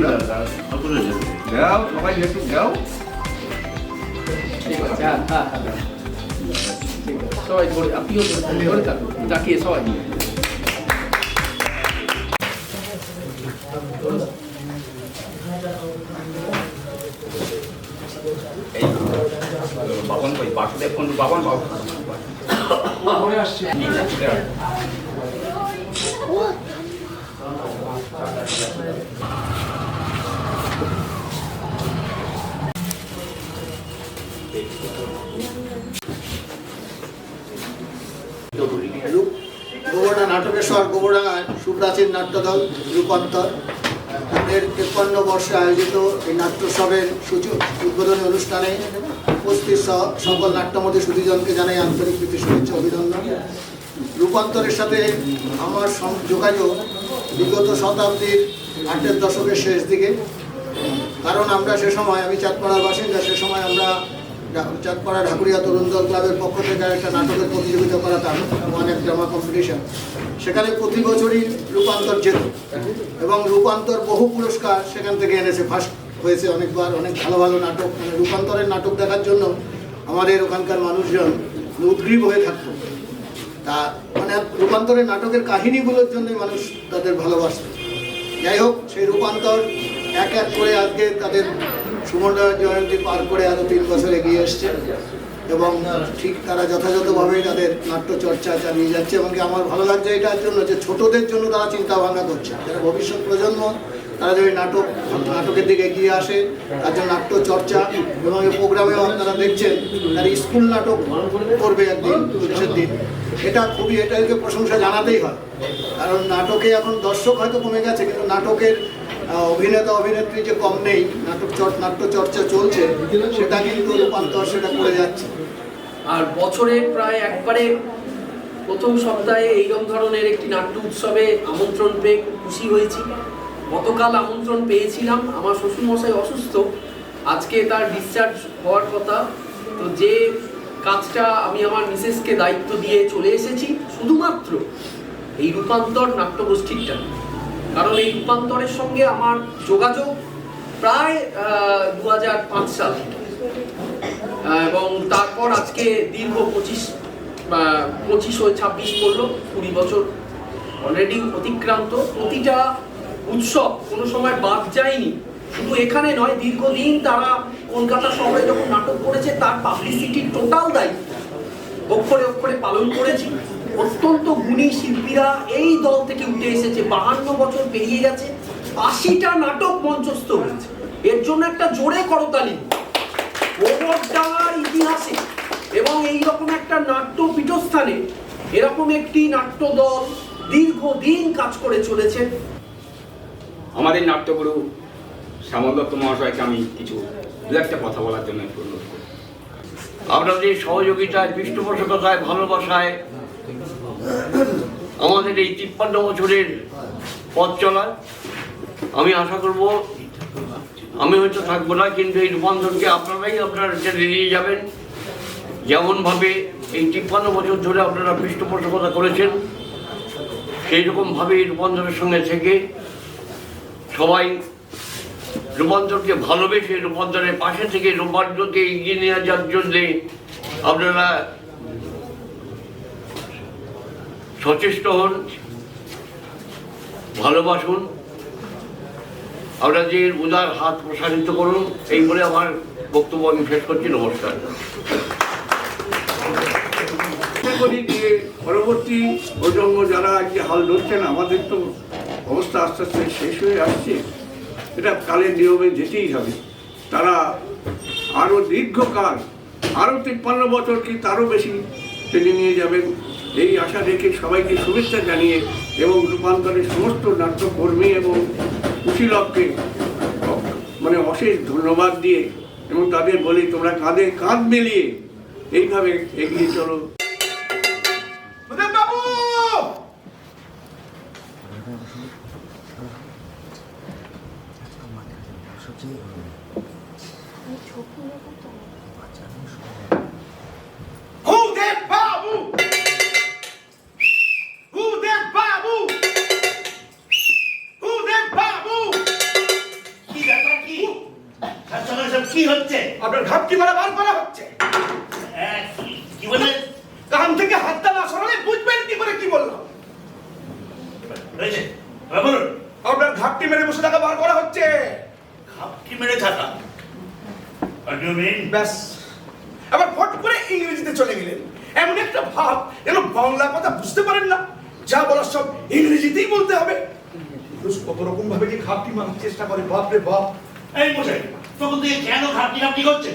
যাও সবাই একটু যাও। ঠিক আছে, হ্যাঁ হ্যাঁ হ্যাঁ ঠিক আছে, সবাই ধরে, আপনিও ধরে থাকুন, তাকিয়ে সবাই। বাবন কই বাসুদেব কোন বাবন বাবু গোবরডা নাটকের শহর গোবরডাঙ্গায় সুপ্রাচীন নাট্যদল রূপান্তর তাদের 53 বর্ষে আয়োজিত এই নাট্যোৎসবের উদ্বোধনী অনুষ্ঠানে উপস্থিত সকল নাট্যমতী সুধীজনকে জানাই আন্তরিক প্রীতি শুভেচ্ছা অভিনন্দন। রূপান্তরের সাথে আমার যোগাযোগ বিগত শতাব্দীর 8-এর দশকের শেষ দিকে, কারণ আমরা সে সময়, আমি চাঁদপাড়ার বাসিন্দা, সে সময় আমরা চাঁদপাড়া ঢাকুরিয়া তরুণ দল ক্লাবের পক্ষ থেকে একটা নাটকের প্রতিযোগিতা করাতাম, অনেক ড্রামা কম্পিটিশন। সেখানে প্রতি বছরই রূপান্তর যেত এবং রূপান্তর বহু পুরস্কার সেখান থেকে এনেছে, ফার্স্ট হয়েছে অনেকবার, অনেক ভালো ভালো নাটক। মানে রূপান্তরের নাটক দেখার জন্য আমাদের ওখানকার মানুষজন উদ্গ্রীব হয়ে থাকতো। তা মানে রূপান্তরের নাটকের কাহিনীগুলোর জন্যই মানুষ তাদের ভালোবাসত। যাই হোক, সেই রূপান্তর এক এক করে আজকে তাদের সুবর্ণ জয়ন্তী পার করে আরও 3 বছর এগিয়ে এসছে এবং ঠিক তারা যথাযথভাবে তাদের নাট্য চর্চা চালিয়ে যাচ্ছে। এবং আমার ভালো লাগছে এটার জন্য যে ছোটদের জন্য তারা চিন্তা ভাবনা করছে, যারা ভবিষ্যৎ প্রজন্ম, তারা যদি নাটকের দিকে এগিয়ে আসে, তার জন্য নাট্য চর্চা। এবং এই প্রোগ্রামেও আপনারা দেখছেন তারা স্কুল নাটক করবে একদিন শেষের দিন। এটা খুবই, এটাকে প্রশংসা জানাতেই হয়, কারণ নাটকে এখন দর্শক হয়তো কমে গেছে, কিন্তু নাটকের অভিনেতা অভিনেত্রী যে কম নেই, নাট্য চর্চা চলছে, সেটা কিন্তু রূপান্তর সেটা করে যাচ্ছে। আর বছরে প্রায় একবারে প্রথম সপ্তাহে এইরকম ধরনের একটি নাট্য উৎসবে আমন্ত্রণ পেয়ে খুব খুশি হয়েছি। গতকাল আমন্ত্রণ পেয়েছিলাম, আমার শ্বশুরমশাই অসুস্থ, আজকে তার ডিসচার্জ হওয়ার কথা, তো যে কাজটা আমি আমার মিসেসকে দায়িত্ব দিয়ে চলে এসেছি শুধুমাত্র এই রূপান্তর নাট্যগোষ্ঠীটা। কারণ এই রূপান্তরের সঙ্গে আমার যোগাযোগ প্রায় 2005 সাল, এবং তারপর আজকে দীর্ঘ 25 হয়ে 26 পড়লো, 20 বছর অলরেডি অতিক্রান্ত। প্রতিটা উৎসব কোনো সময় বাদ যায়নি, শুধু এখানে নয়, দীর্ঘদিন তারা কলকাতা শহরে যখন নাটক করেছে তার পাবলিসিটির টোটাল দায়িত্ব অক্ষরে অক্ষরে পালন করেছি। অত্যন্ত গুণী শিল্পীরা এই দল থেকে উঠে এসেছে, 52 বছর পেরিয়ে গেছে, 80টা নাটক মঞ্চস্থ হয়েছে। এর জন্য একটা জোরে করতালি গোবরডাঙ্গার ইতিহাসে এবং এইরকম একটা নাট্য পীঠস্থানে এরকম একটি নাট্য দল দীর্ঘদিন কাজ করে চলেছে। আমাদের নাট্যগুরু শ্যামল দত্ত মহাশয়কে আমি কিছু দু একটা কথা বলার জন্য অনুরোধ করি। আপনাদের সহযোগিতায়, পৃষ্ঠপোষকতায়, ভালোবাসায় আমাদের এই 53 বছরের পথ চলা, আমি আশা করব আমি হয়তো থাকবো না, কিন্তু এই রূপান্তরকে আপনারাই আপনারা ছেড়ে নিয়ে যাবেন। যেমনভাবে এই 53 বছর ধরে আপনারা পৃষ্ঠপোষকতা করেছেন, সেই রকমভাবে এই রূপান্তরের সঙ্গে থেকে সবাই রূপান্তরকে ভালোবেসে রূপান্তরের পাশে থেকে রূপান্তরকে এগিয়ে নিয়ে যাওয়ার জন্যে আপনারা সচেষ্ট হন, ভালোবাসুন, আপনাদের উদার হাত প্রসারিত করুন। এই বলে আমার বক্তব্য আমি শেষ করছি। নমস্কার। করি যে পরবর্তী প্রজন্ম যারা আজকে হাল ধরছেন, আমাদের তো অবস্থা আস্তে আস্তে শেষ হয়ে আসছে, এটা কালের নিয়মে যেতেই হবে। তারা আরও দীর্ঘকাল, আরও 53 বছর কি তারও বেশি টেনে নিয়ে যাবেন, এই আশা রেখে সবাইকে শুভেচ্ছা জানিয়ে এবং রূপান্তরের সমস্ত নাট্যকর্মী এবং কুশীলককে মানে অশেষ ধন্যবাদ দিয়ে এবং তাদের বলি তোমরা কাঁধে কাঁধ মিলিয়ে এইভাবে এগিয়ে চলো। কি হচ্ছে? আপনার ঘাপটি মারা বার করা হচ্ছে। কি বলে? কান থেকে হাতটা না সরালে বুঝবেন কি করে কি বললাম? হয়েছে? বলুন। আপনার ঘাপটি মেরে বসে থাকা বার করা হচ্ছে। ঘাপটি মেরে থাকা? What do you mean? ব্যাস, আবার ফট করে ইংরেজিতে চলে গেলেন। এমন একটা ভাব যেন বাংলা কথা বুঝতে পারেন না, যা বলার সব ইংরেজিতেই বলতে হবে। কত রকম ভাবে যে ঘাপটি মারার চেষ্টা করে, বাপ রে বাপ। এই মশাই, তখন থেকে কেন ঘাপটি ঘাপটি করছে?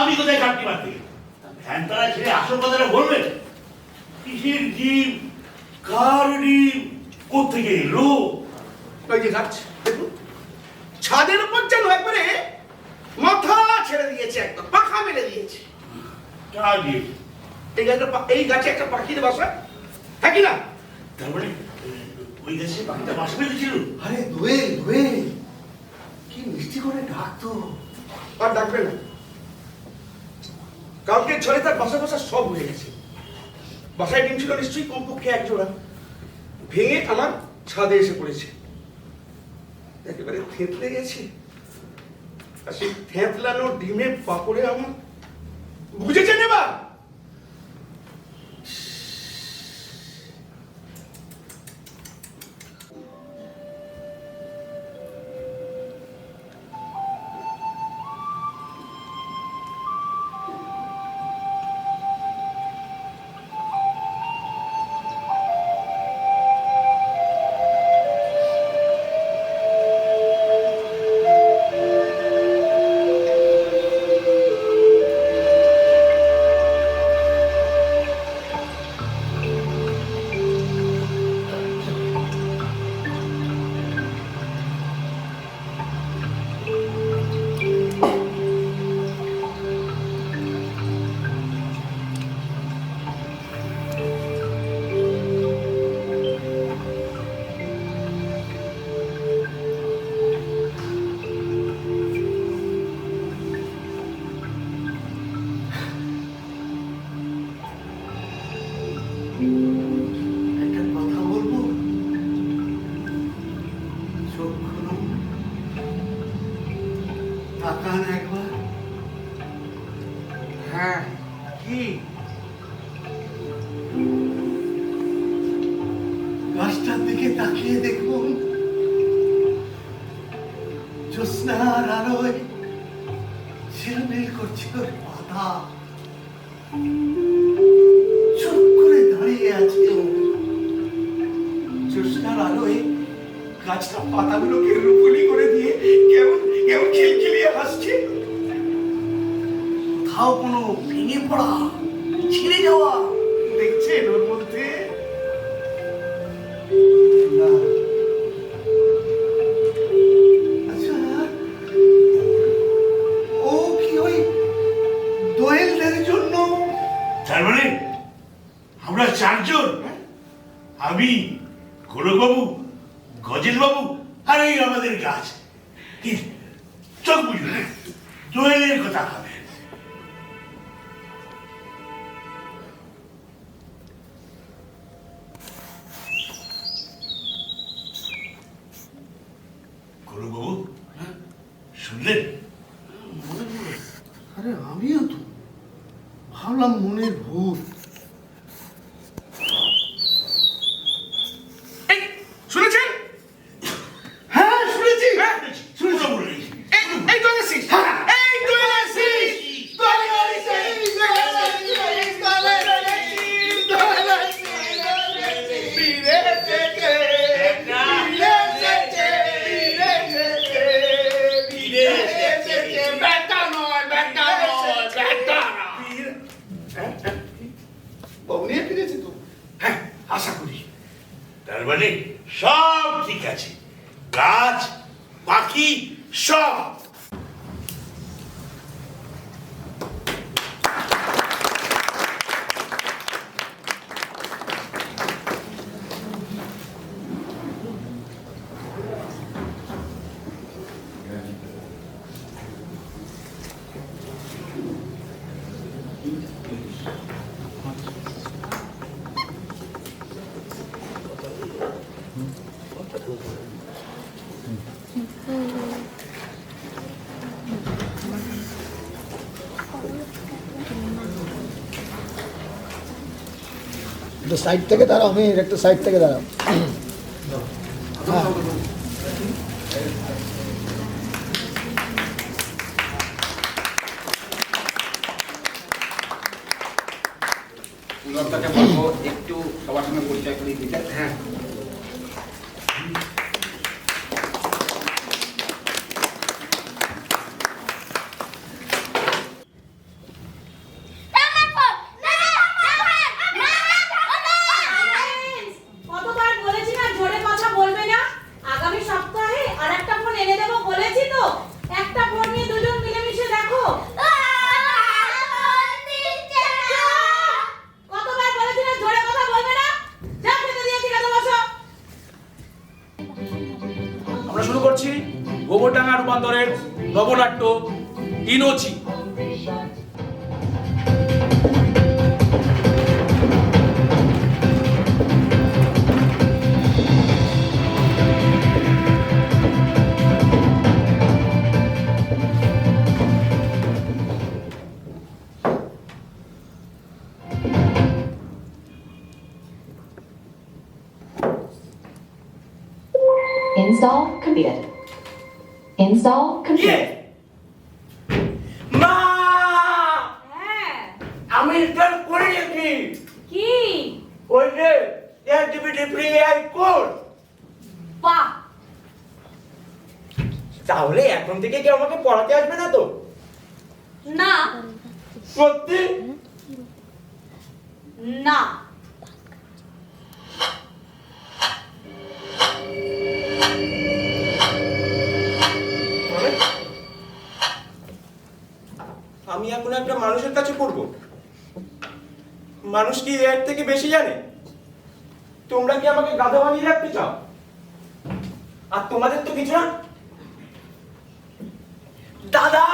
আমি কোথায় ঘাপটি মারতে? ধ্যান তারা ছেড়ে আসল কথাটা বলবেন। কিসের ডিম, কার ডিম, কোথেকে এলো? ওই যে গাছ দেখুন, ছাদের উপর যেন একবারে মাথা ছেড়ে দিয়েছে, একদম পাখা মেলে দিয়েছে। কার ডিম? এই গাছে একটা পাখির বাসা, হ্যাঁ কি না? তার মানে ওই দেশে পাখিটা বাস পেতেছিল? আরে দোয়েল দোয়েল, কি মিষ্টি করে ডাকতো। আর ডাকবে না, কালকে ঝড়ে তার বাসা বাসা সব হয়ে গেছে। বাসায় ডিম ছিল নিশ্চয়ই কমপক্ষে এক জোড়া, ভেঙে আমার ছাদে এসে পড়েছে। একেবারে থেতলে গেছে, আর সেই থেতলানো ডিমে পাপড়ে আমার বুঝেছেন এবার? একটা কথা বলবো, চোখ খুলুন, তাকান একবার। হ্যাঁ, কি গাছটার দিকে তাকিয়ে দেখুন, জ্যোৎস্নার আলোয় ঝিলমিল করছিল পাতা, চুপ করে দাঁড়িয়ে আছে। জ্যোৎস্নার আলোয় গাছটা পাতাগুলোকে রুপুলি করে দিয়ে কেমন কেমন খিলখিলিয়ে হাসছে। কোথাও কোনো ভেঙে পড়া, ছিঁড়ে যাওয়া দেখছেন ওর মধ্যে? না। আচ্ছা, ও কি ওই দোয়েলদের জন্য? তার মানে আমরা চারজন, আমি, গোলকবাবু, গজেল বাবু আর এই আমাদের গাছ, কি চোখ বুঝবে দোয়েলের কথা হবে। গোলকবাবু শুনলেন? আরে আমিও তো ভাবলাম মনের ভূত। শুনেছেন? হ্যাঁ শুনেছি, শুনে বললেন এই তো আসিস, এই তো আসিস, নিয়ে ফিরেছি তো। হ্যাঁ, আশা করি। তার মানে সব ঠিক আছে, গাছ, পাখি সব। একটু সাইড থেকে দাঁড়াও, মেয়ের একটু সাইড থেকে দাঁড়াও। হ্যাঁ পুলকটাকে বলবো একটু সবার সঙ্গে পরিচয় করিয়ে দিতে। হ্যাঁ, কতবার বলেছি না জোরে কথা বলবে না। আগামী সপ্তাহে আরেকটা ফোন এনে দেবো বলেছি তো। একটা ফোন নিয়ে দুজন মিলেমিশে দেখো। কতবার বলেছি না জোরে কথা বলবে না। যা খেতে দিয়েছি খেতে বসো। আমরা শুরু করছি গোবরডাঙ্গা রূপান্তরের Nabanatya ইনোচি। Install completed. Install completed. মা হ্যাঁ আমি ইনস্টল করে রেখি কি ওই যে এলটিবিটি ফ্রি এআই কোর্স। বাহ তাহলে এখন থেকে কি আমাকে পড়াতে আসবে না তো? না সত্যি? না মানে? আমি এখন একটা মানুষের কাছে পড়বো? মানুষ কি এর থেকে বেশি জানে? তোমরা কি আমাকে গাধা বানিয়ে রাখতে চাও? আর তোমাদের তো কিছু না। দাদা!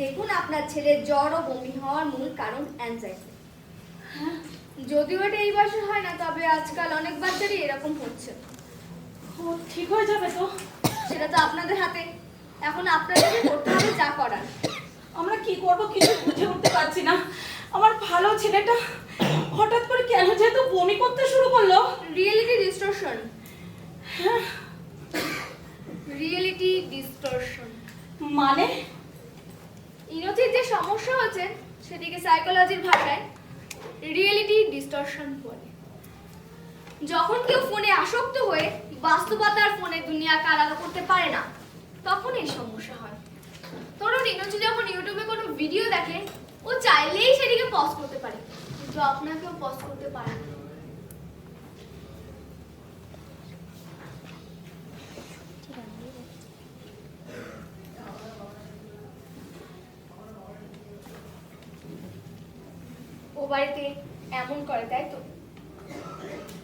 দেখুন আপনার ছেলের জ্বর ও বমি হওয়ার মূল কারণ অ্যানজাইটি। যদিও এটা এই বয়সে হয় না, তবে আজকাল অনেক বাচ্চারই এরকম হচ্ছে। ও ঠিক হয়ে যাবে তো। সেটা তো আপনাদের হাতে। এখন আপনাদেরকে করতে হবে যা করার। আমরা কি করব কিছু বুঝে উঠতে পারছি না। আমার ভালো ছেলেটা হঠাৎ করে কেন যেহেতু বমি করতে শুরু করলো। Reality distortion. রিয়েলিটি ডিস্টরশন মানে ইনোচির যে সমস্যা হচ্ছে সেটিকে সাইকোলজির ভাষায় রিয়েলিটি ডিস্টরশন বলে। যখন কেউ ফোনে আসক্ত হয়ে বাস্তবতার ফোনে দুনিয়াকে আলাদা করতে পারে না, তখন এই সমস্যা হয়। ধরুন ইনোচি যখন ইউটিউবে কোনো ভিডিও দেখে, ও চাইলেই সেটিকে পজ করতে পারে, কিন্তু আপনাকেও পজ করতে পারে না। ও বাড়িতে এমন করে, তাই তো?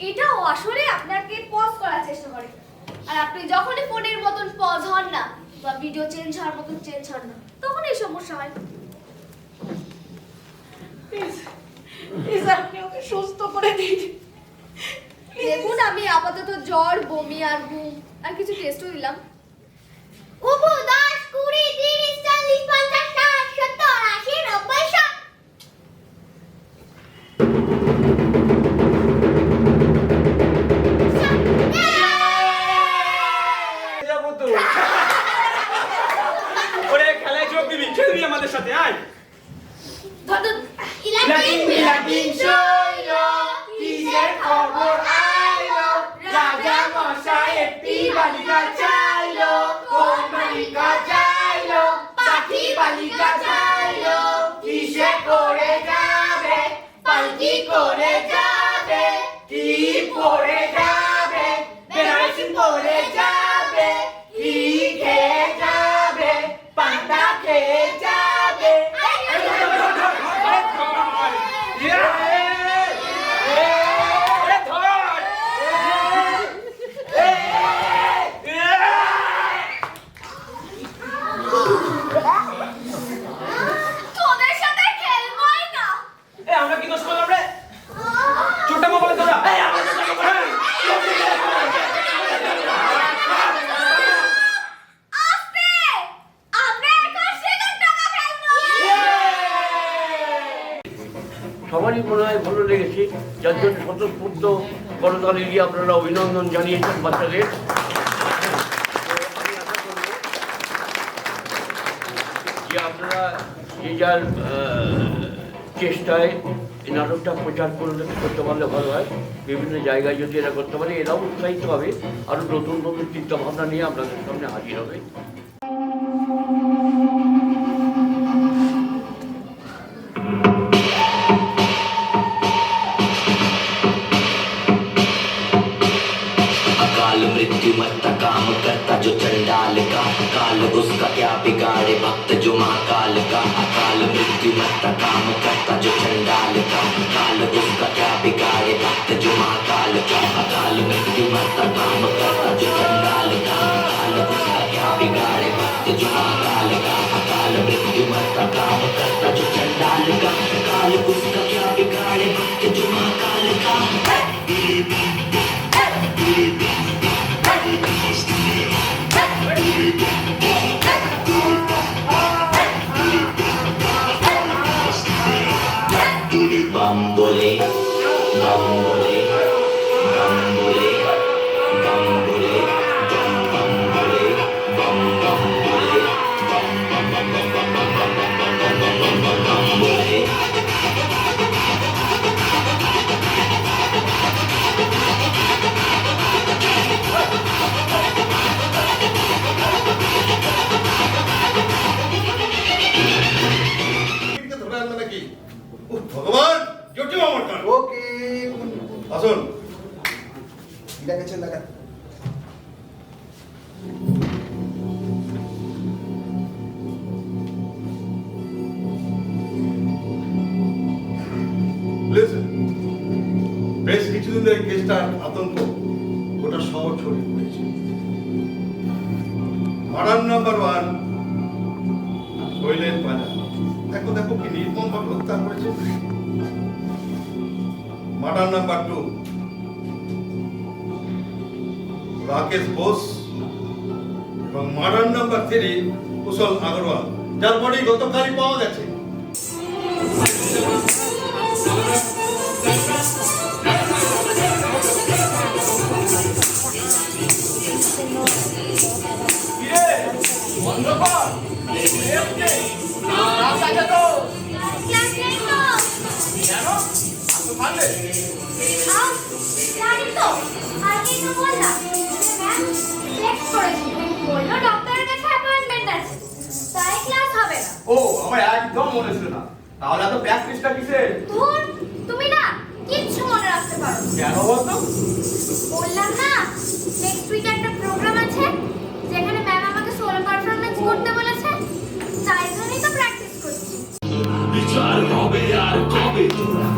এটা ও আসলে আপনাকে পজ করার চেষ্টা করে, আর আপনি যখনই ফোনের মতন পজ হন না বা ভিডিও চেঞ্জ হওয়ার মতন চেঞ্জ হন না, তখন এই সমস্যা হয়। প্লিজ আপনি ওকে সুস্থ করে দিন। দেখুন আমি আপাতত জ্বর, বমি আর ঘুম আর কিছু টেস্টও দিলাম। উবু 10 20 30 40 50 60 70 80 90 100। যাবো তো। ওরে খেলায় যোগ দিবি, খেলবি আমাদের সাথে, আয়। ইলাটিন শৈল, কিসের খবর আইলো? রাজা মশাই একটি বালিকা চাইলো, কোন বালিকা চাইলো? পাখি বালিকা চাইলো। কিসে করে যাবে? পালকি করে যাবে। কি পরে যাবে? বেনারসি পরে যাবে। কি খেয়ে যাবে? পান্তা খেয়ে যাবে। তোদের সাথে খেলবই না। আমরা কি দোষ করলাম রে? ছোট্ট মোবাইল তোরা। আস্তে! আমরা এখন সেকেন্ড টাকা আমারই মনে হয় ভালো লেগেছে, যার জন্য স্বতঃস্ফূর্ত করতালি দিয়ে আপনারা অভিনন্দন জানিয়েছেন বাচ্চাদের। আমি আশা করব যে আপনারা যে যার চেষ্টায় এই নাটকটা প্রচার করতে পারলে ভালো হয়। বিভিন্ন জায়গায় যদি এরা করতে পারে, এরাও উৎসাহিত হবে, আরও নতুন নতুন চিন্তাভাবনা নিয়ে আপনাদের সামনে হাজির হবে। अकाल मृत्यु मरता काम करता जो चंडाल का, काल उसका क्या बिगाड़े भक्त जो महाकाल का। अकाल मृत्यु मरता काम करता जो चंडाल का, काल उसका क्या बिगाड़े भक्त जो महाकाल का। अकाल मृत्यु मरता काम करता जो चंडाल का, काल उसका क्या बिगाड़े भक्त जो महाकाल का। अकाल मृत्यु मरता काम करता जो चंडाल का, काल उसका क्या बिगाड़े भक्त जो महाकाल का। बम्बोले बम्बोले बम्बोले बम्बोले बम बम्बोले बम बम्बोले बम बम बम बम बम बम बम बम बम बम्बोले। ভগবান জটিল আমার কান। ওকে আসুন। দেখাচ্ছেন দেখা বেশ কিছুদিন ধরে কেসটার আতঙ্ক গোটা শহর ছড়িয়ে পড়েছে। মার্ডার নাম্বার 1 শৈলেন পাজা, দেখো দেখো কি নির্মম ভাবে হত্যা করেছে। মার্ডার নাম্বার 2 রাকেশ বোস এবং মার্ডার নাম্বার 3 কুশল আগরওয়াল, যার বডি গতকালই পাওয়া গেছে। ও আমার একদম মনে ছিল না, তাহলে এত প্র্যাকটিসটা কিসের? তুমি না কিচ্ছু মনে রাখতে পারো কেন বলতো? বললাম না নেক্সট উইক একটা প্রোগ্রাম আছে যেখানে ম্যাম আমাকে সোলো পারফরম্যান্স করতে বলেছে, তাই জন্যই তো প্র্যাকটিস করছি। বিচার হবে আর কবে তোরা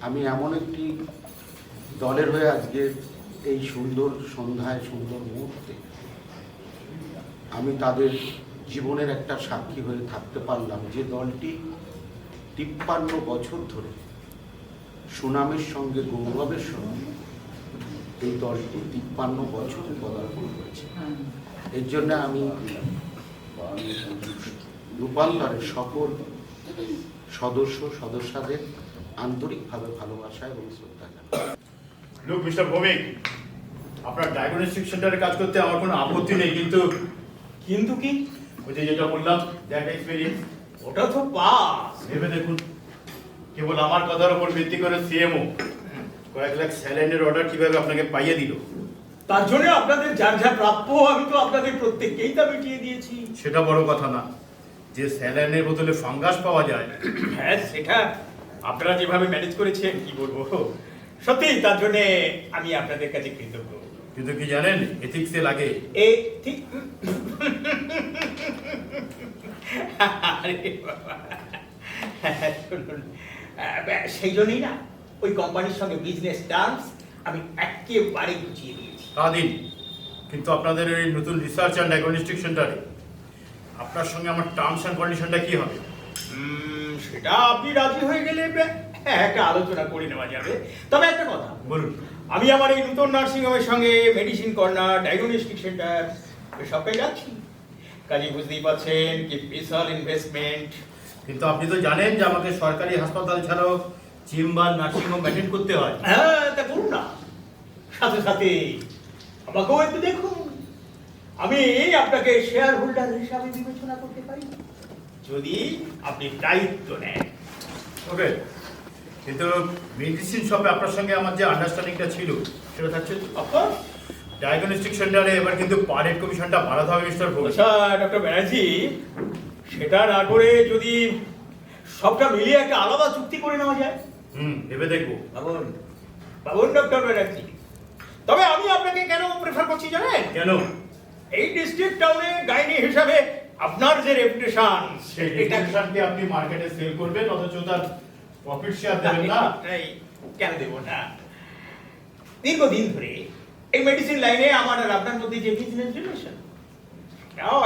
আমি এমন একটি দলের হয়ে আজকে এই সুন্দর সন্ধ্যায় সুন্দর মুহূর্তে আমি তাদের জীবনের একটা সাক্ষী হয়ে থাকতে পারলাম, যে দলটি 53 বছর ধরে সুনামের সঙ্গে গৌরবের সঙ্গে এই দলটি 53 বছর পদার্পণ করেছে। এর জন্য আমি রূপান্তরের সকল সদস্যদের আন্তরিকভাবে ভালোবাসা এবং শ্রদ্ধা জানাই। Look, Mr. Bhomik, আপনার ডায়াগনস্টিক সেন্টারে কাজ করতে আমার কোনো আপত্তি নেই, কিন্তু কিন্তু কি? ওই যে যেটা বললাম, দ্যাট এক্সপিরিয়েন্স, ওটা তো পাস। ভেবে দেখুন, কেবল আমার কথার উপর ভিত্তি করে সিএমও কয়েক লাখ স্যালাইনের অর্ডার কিভাবে আপনাকে পাইয়ে দিল। তার জন্য আপনাদের যার যা প্রাপ্য আমি তো আপনাদের প্রত্যেককেই তা মিটিয়ে দিয়েছি। সেটা বড় কথা না, যে স্যালাইনের বদলে ফাঙ্গাস পাওয়া যায়। হ্যাঁ, সেটা আপনারা যেভাবে ম্যানেজ করেছেন কি বলবো, সত্যি তার জন্য আমি আপনাদের কাছে কৃতজ্ঞ। কিন্তু কি জানেন, এথিক্সে লাগে। এ ঠিক আরে বাবা, শুনুন, সেই জন্যই না ওই কোম্পানির সঙ্গে বিজনেস টার্মস আমি একেবারে গুছিয়ে দিয়েছি। তা দিন, কিন্তু আপনাদের এই নতুন রিসার্চ অ্যান্ড ডায়াগনস্টিক সেন্টারে আপনার সঙ্গে আমার টার্মস অ্যান্ড কন্ডিশনটা কি হবে? সেটা আপনি রাজি হয়ে গেলে একটা আলোচনা করে নেওয়া যাবে। তবে একটা কথা বলুন। আমি আমার এই নতুন নার্সিংহোমের সঙ্গে মেডিসিন কর্নার, ডায়াগনস্টিক সেন্টার সবটাই যাচ্ছি। কাজে বুঝতেই পারছেন কি বিশাল ইনভেস্টমেন্ট। কিন্তু আপনি তো জানেন যে আমাদের সরকারি হাসপাতাল ছাড়াও চেম্বার, নার্সিংহোম মেনটেন করতে হয়। হ্যাঁ, তা করুন না, সাথে সাথে আমাকেও একটু দেখুন। আমি আপনাকে শেয়ার হোল্ডার হিসাবে বিবেচনা করতে পারি যদি আপনি দায়িত্ব নেন। ওকে, কিন্তু মেডিসিন শপে আপনার সঙ্গে আমার যে আন্ডারস্ট্যান্ডিংটা ছিল সেটা থাকছে তো? অফকোর্স। ডায়াগনস্টিক সেন্টারে এবার কিন্তু পার হেড কমিশনটা বাড়াতে হবে মিস্টার ঘোষ। আচ্ছা ডক্টর ব্যানার্জি, সেটা না করে যদি সবটা মিলিয়ে একটা আলাদা চুক্তি করে নেওয়া যায়। ভেবে দেখবো। বাবুন ডক্টর ব্যানার্জি, তবে আমি আপনাকে কেন প্রেফার করছি জানেন? কেন? এই ডিস্ট্রিক্ট টাউনে গাইনি হিসাবে আপনার যে রেপুটেশন, সেই রেপুটেশনকে আপনি মার্কেটে সেল করবেন, অথচ তার প্রফিট শেয়ার দেবেন না। কেন দেব না? দীর্ঘদিন ধরে এই মেডিসিন লাইনে আমার আর আপনার মধ্যে যে বিজনেস রিলেশন,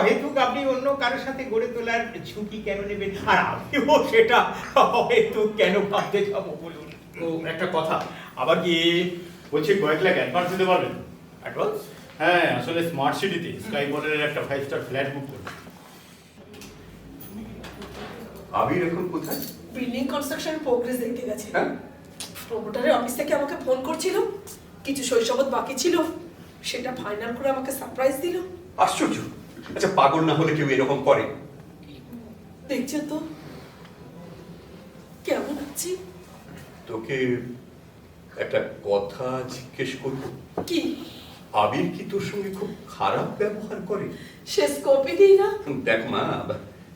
হেতুক আপনি অন্য কারোর সাথে গড়ে তোলার ঝুঁকি কেন নেবেন? আর আমিও সেটা হেতুক কেন ভাবতে যাবো বলুন? তো একটা কথা, আবার কি বলছি কয়েক লাখ অ্যাডভান্স দিতে পারবেন? অ্যাডভান্স? হ্যাঁ, আসলে স্মার্ট সিটিতে স্কাই মডেলের একটা 5 স্টার ফ্ল্যাট বুক করুন। আবির এখন কোথায়? বিল্ডিং কনস্ট্রাকশন প্রোগ্রেস দেখতে গেছে। প্রমোটারের অফিস থেকে আমাকে ফোন করছিল, কিছু শৈশবত বাকি ছিল, সেটা ফাইনাল করে আমাকে সারপ্রাইজ দিল। আশ্চর্য। আচ্ছা, পাগল না হলে কেউ এরকম করে? দেখছো তো কেমন আছি। তোকে একটা কথা জিজ্ঞেস করব। কি? আবির কি তোর সঙ্গে খুব খারাপ ব্যবহার করে? সে স্কোপই দিই না। দেখ মা,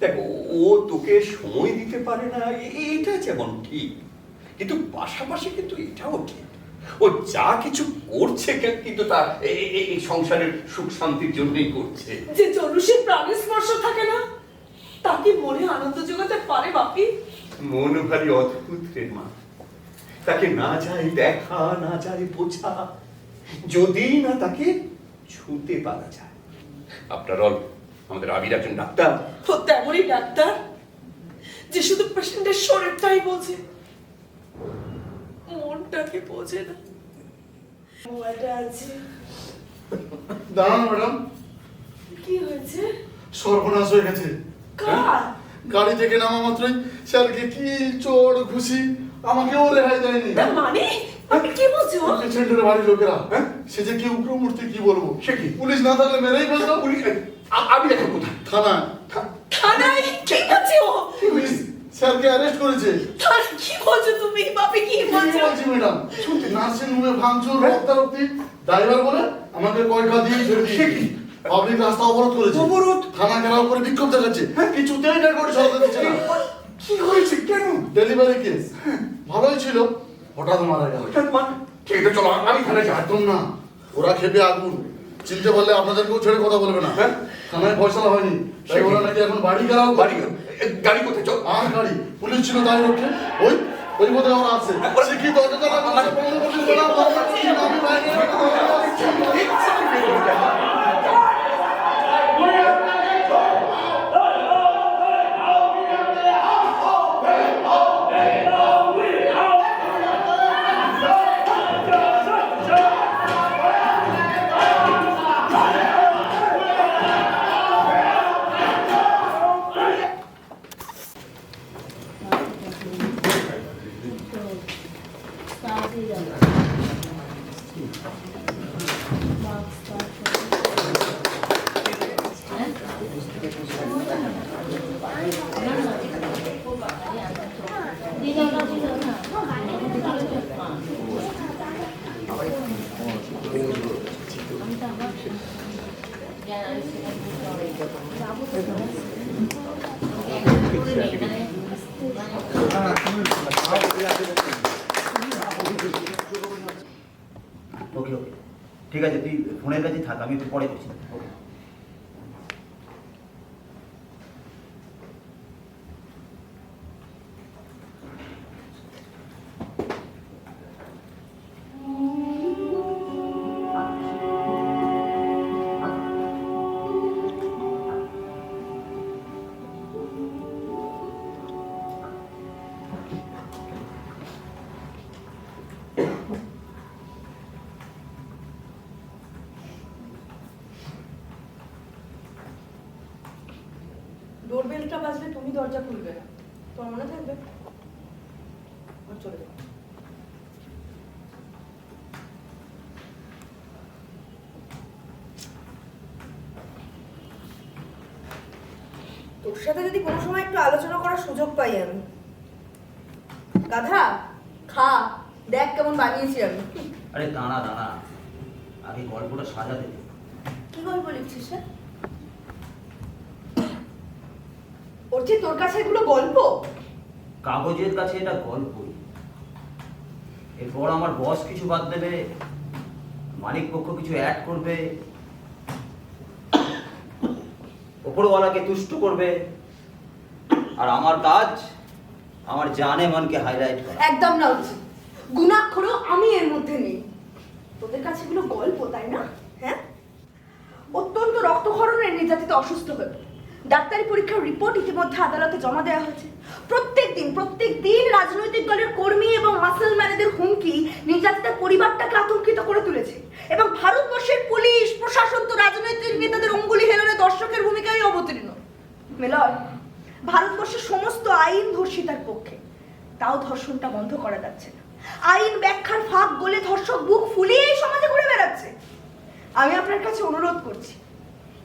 দেখ, ও তোকে সময় দিতে পারে না, এটা যেমন ঠিক, কিন্তু পাশাপাশি কিন্তু এটাও ঠিক, ও যা কিছু করছে কিন্তু তা এই সংসারের সুখ শান্তির জন্যই করছে। যে জনুষের প্রাণের স্পর্শ থাকে না, তাকে মনে আনন্দ জোগাতে পারে বাপি। মন ভারী অদ্ভুত রে মা, তাকে না যায় দেখা, না যায় বোঝা, যদি না তাকে ছুতে পারা যায়। আপনার আমাদের আবির একজন ডাক্তার, ও তেমনই ডাক্তার যে শুধু পেশেন্টের শরীরটাই বোঝে, মনটাকে বোঝে না। মোবাইলটা আছে। দাঁড়ান ম্যাডাম, কি হয়েছে? সর্বনাশ হয়ে গেছে। কার? গাড়ি থেকে নামা মাত্রই স্যারকে কি চোর ঘুষি, আমাকেও রেহাই দেয়নি। মানে আপনি কি বলছো? পেশেন্টের বাড়ির লোকেরা, সে যে কি উগ্রমূর্তি, কি বলবো। সে কি? পুলিশ না থাকলে মেরেই ফেলতো। পুলিশ? আমি এখন কোথায়? থানায়। থানায়? কি করছে ও? পুলিশ স্যারকে অ্যারেস্ট করেছে। কি বলছো তুমি বাপি? কি বলছো? বলছি ম্যাডাম, নার্সিং হোমে ভাঙচুর, রক্তারক্তি, ড্রাইভার বলে আমাকে কয়টা দিয়ে ছেড়ে দিয়েছে। পাবলিক রাস্তা অবরোধ করেছে, থানা ঘেরাও করে বিক্ষোভ দেখাচ্ছে, কিছুতেই ডেড বডি সরাতে দিচ্ছে না। কি হয়েছে? কেন? ডেলিভারি কেস, ভালোই ছিল, হঠাৎ মারা গেল। ঠিক আছে, চলো আমি থানায় যাই। একদম না, ওরা খেপে আগুন, চিনতে পারলে আপনাদেরকেও ছেড়ে কথা বলবে না। থানায় ফয়সালা হয়নি, তাই ওরা নাকি এখন বাড়ি ঘেরাও। বাড়ি গাড়ি কোথায়? চল। আর গাড়ি পুলিশ ছিল তাই রক্ষে, ওই ওই বোধ হয় ওরা আসছে। সে কি দরজা বন্ধ করতে আমি বাইরে ওকে ওকে ঠিক আছে, তুই ফোনের কাছে থাক, আমি একটু পরে করছি। ওকে। ডোরবেলটা বাজলে তুমি দরজা খুলবে না, তোমার মনে থাকবে? চলে যাও। তোর সাথে যদি কোনো সময় একটু আলোচনা করার সুযোগ পাই আমি। গাধা খা, দেখ কেমন বানিয়েছি আমি। আরে দাঁড়া দাঁড়া, আগে গল্পটা সাজাতে দে। কি গল্প লিখছিস রে? ওর যে তোর কাছে এগুলো গল্প? কাগজের কাছে এটা গল্পই। এরপর আমার বস কিছু বাদ দেবে, মালিক পক্ষ কিছু অ্যাড করবে, ওপরওয়ালাকে তুষ্ট করবে, আর আমার কাজ আমার জানে মনকে হাইলাইট করা। একদম না উচিত। গুণাক্ষরও আমি এর মধ্যে নেই। তোদের কাছে এগুলো গল্প, তাই না? হ্যাঁ, অত্যন্ত রক্তক্ষরণে নির্যাতিত অসুস্থ হয়ে ডাক্তারি পরীক্ষার রিপোর্ট ইতিমধ্যে আদালতে জমা দেওয়া হয়েছে। প্রত্যেক দিন রাজনৈতিক দলের কর্মী এবং মাসেল ম্যানেদের হুমকি নির্যাতিতার পরিবারটাকে আতঙ্কিত করে তুলেছে, এবং ভারতবর্ষের পুলিশ প্রশাসন তো রাজনৈতিক নেতাদের অঙ্গুলি হেলনে দর্শকের ভূমিকায় অবতীর্ণ। মেলয়, ভারতবর্ষের সমস্ত আইন ধর্ষিতার পক্ষে, তাও ধর্ষণটা বন্ধ করা যাচ্ছে না। আইন ব্যাখ্যার ফাঁক গলে ধর্ষক বুক ফুলিয়ে এই সমাজে ঘুরে বেড়াচ্ছে। আমি আপনার কাছে অনুরোধ করছি,